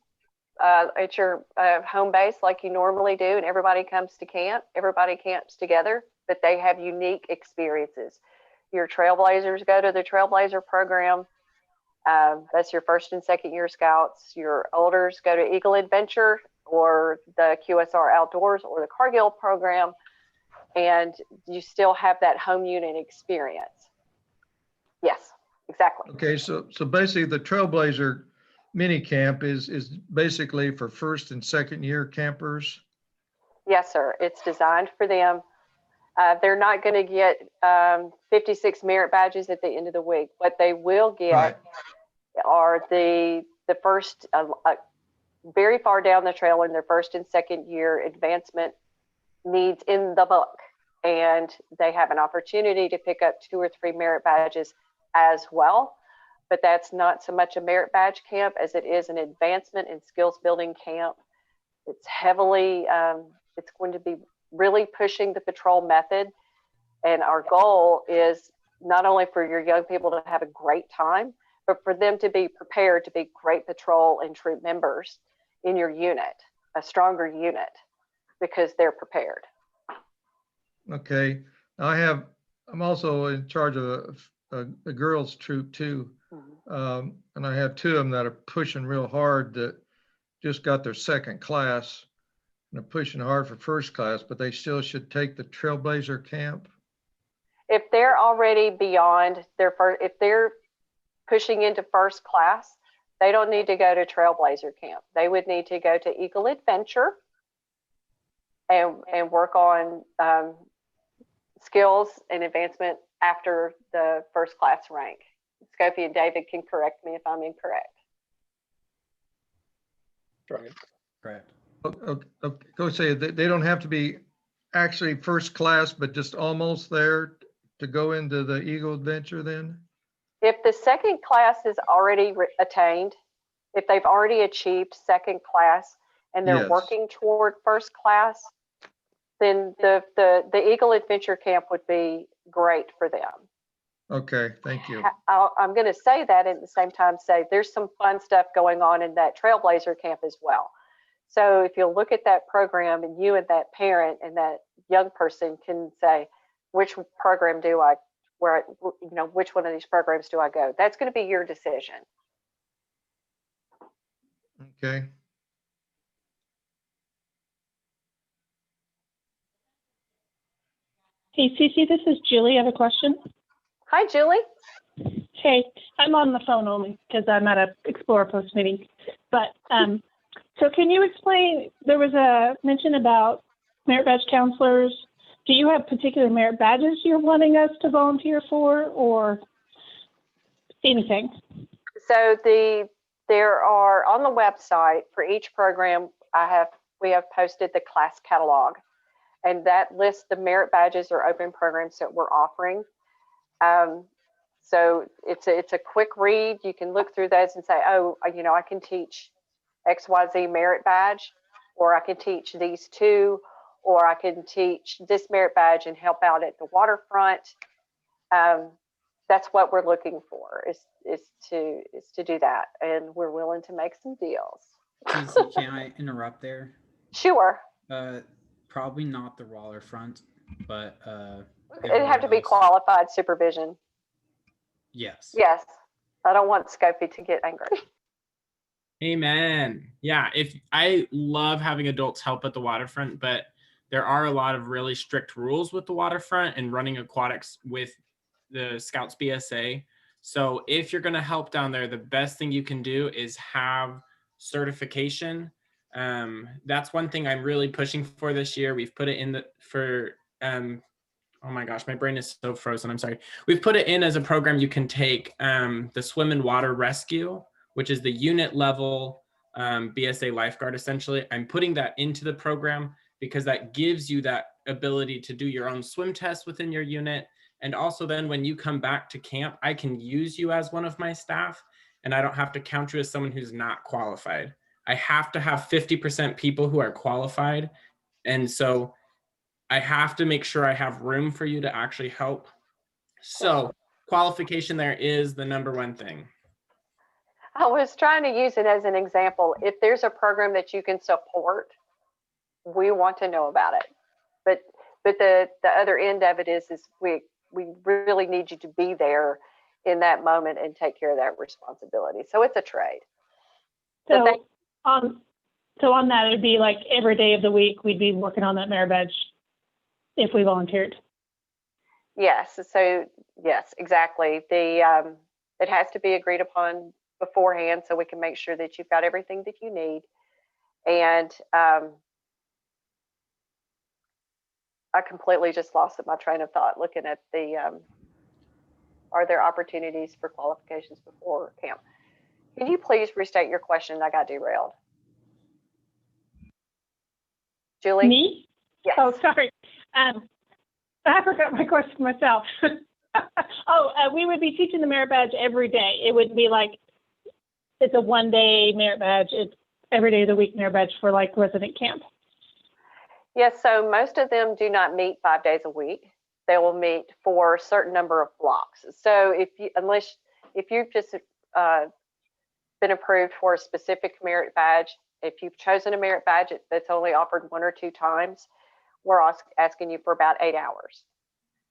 at your home base like you normally do, and everybody comes to camp. Everybody camps together, but they have unique experiences. Your Trailblazers go to the Trailblazer program. That's your first and second year scouts. Your olders go to Eagle Adventure or the QSR Outdoors or the Cargill program, and you still have that home unit experience. Yes, exactly. Okay, so basically the Trailblazer mini camp is basically for first and second year campers. Yes, sir. It's designed for them. They're not going to get 56 merit badges at the end of the week. What they will get are the the first, very far down the trail in their first and second year advancement needs in the book. And they have an opportunity to pick up 2 or 3 merit badges as well. But that's not so much a merit badge camp as it is an advancement and skills building camp. It's heavily, it's going to be really pushing the patrol method. And our goal is not only for your young people to have a great time, but for them to be prepared to be great patrol and troop members in your unit, a stronger unit, because they're prepared. Okay. I'm also in charge of a girls troop too. And I have 2 of them that are pushing real hard that just got their second class and are pushing hard for first class, but they still should take the Trailblazer camp. If they're already beyond their first, if they're pushing into first class, they don't need to go to Trailblazer camp. They would need to go to Eagle Adventure and work on skills and advancement after the first class rank. Scopy and David can correct me if I'm incorrect. Right. Correct. Okay, go say they don't have to be actually first class, but just almost there to go into the Eagle Adventure then? If the second class is already attained, if they've already achieved second class and they're Yes. working toward first class, then the Eagle Adventure Camp would be great for them. Okay, thank you. I'm going to say that at the same time say there's some fun stuff going on in that Trailblazer Camp as well. So if you look at that program and you and that parent and that young person can say, which program do I, where, you know, which one of these programs do I go? That's going to be your decision. Okay. Hey, Cece, this is Julie. I have a question. Hi, Julie. Hey, I'm on the phone only because I'm at a Explorer Post meeting. But so can you explain, there was a mention about merit badge counselors. Do you have particular merit badges you're wanting us to volunteer for or anything? So there are on the website for each program, we have posted the class catalog, and that lists the merit badges or open programs that we're offering. So it's a quick read. You can look through those and say, oh, you know, I can teach XYZ merit badge, or I can teach these 2, or I can teach this merit badge and help out at the waterfront. That's what we're looking for is to do that, and we're willing to make some deals. TC, can I interrupt there? Sure. Probably not the waterfront, but It'd have to be qualified supervision. Yes. Yes. I don't want Scopy to get angry. Amen. Yeah, if I love having adults help at the waterfront, but there are a lot of really strict rules with the waterfront and running aquatics with the Scouts BSA. So if you're going to help down there, the best thing you can do is have certification. That's one thing I'm really pushing for this year. We've put it in oh my gosh, my brain is so frozen. I'm sorry. We've put it in as a program you can take, the Swim and Water Rescue, which is the unit level BSA lifeguard, essentially. I'm putting that into the program because that gives you that ability to do your own swim tests within your unit. And also then when you come back to camp, I can use you as one of my staff and I don't have to count you as someone who's not qualified. I have to have 50% people who are qualified. And so I have to make sure I have room for you to actually help. So qualification there is the #1 thing. I was trying to use it as an example. If there's a program that you can support, we want to know about it. But the other end of it is we really need you to be there in that moment and take care of that responsibility. So it's a trade. So on that, it'd be like every day of the week we'd be working on that merit badge if we volunteered. Yes. So yes, exactly. It has to be agreed upon beforehand so we can make sure that you've got everything that you need. And I completely just lost my train of thought looking at are there opportunities for qualifications before camp? Can you please restate your question? I got derailed. Julie? Me? Yes. Oh, sorry. I forgot my question myself. We would be teaching the merit badge every day. It wouldn't be like it's a 1-day merit badge. It's every day of the week merit badge for like resident camp. Yes, so most of them do not meet 5 days a week. They will meet for a certain number of blocks. So if you've just been approved for a specific merit badge, if you've chosen a merit badge that's only offered 1 or 2 times, we're asking you for about 8 hours,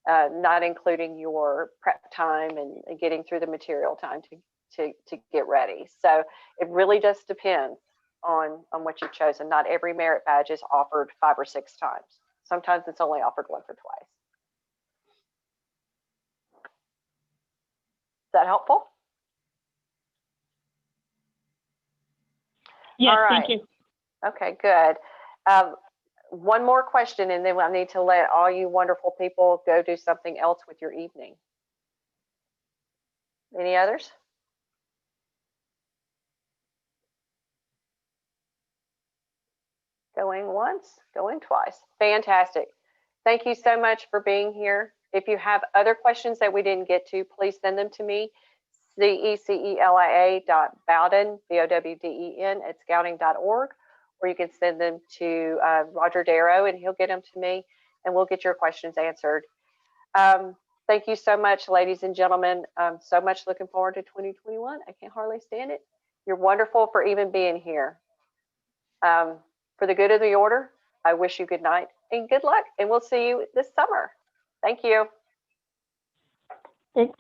not including your prep time and getting through the material time to get ready. So it really just depends on what you've chosen. Not every merit badge is offered 5 or 6 times. Sometimes it's only offered once or twice. Is that helpful? Yes, All right. thank you. Okay, good. One more question, and then I need to let all you wonderful people go do something else with your evening. Any others? Going once, going twice. Fantastic. Thank you so much for being here. If you have other questions that we didn't get to, please send them to me, cecelia.bowden, B-O-W-D-E-N, @scouting.org, or you can send them to Roger Darrow and he'll get them to me and we'll get your questions answered. Thank you so much, ladies and gentlemen. I'm so much looking forward to 2021. I can't hardly stand it. You're wonderful for even being here. For the good of the order, I wish you good night and good luck, and we'll see you this summer. Thank you. Thanks.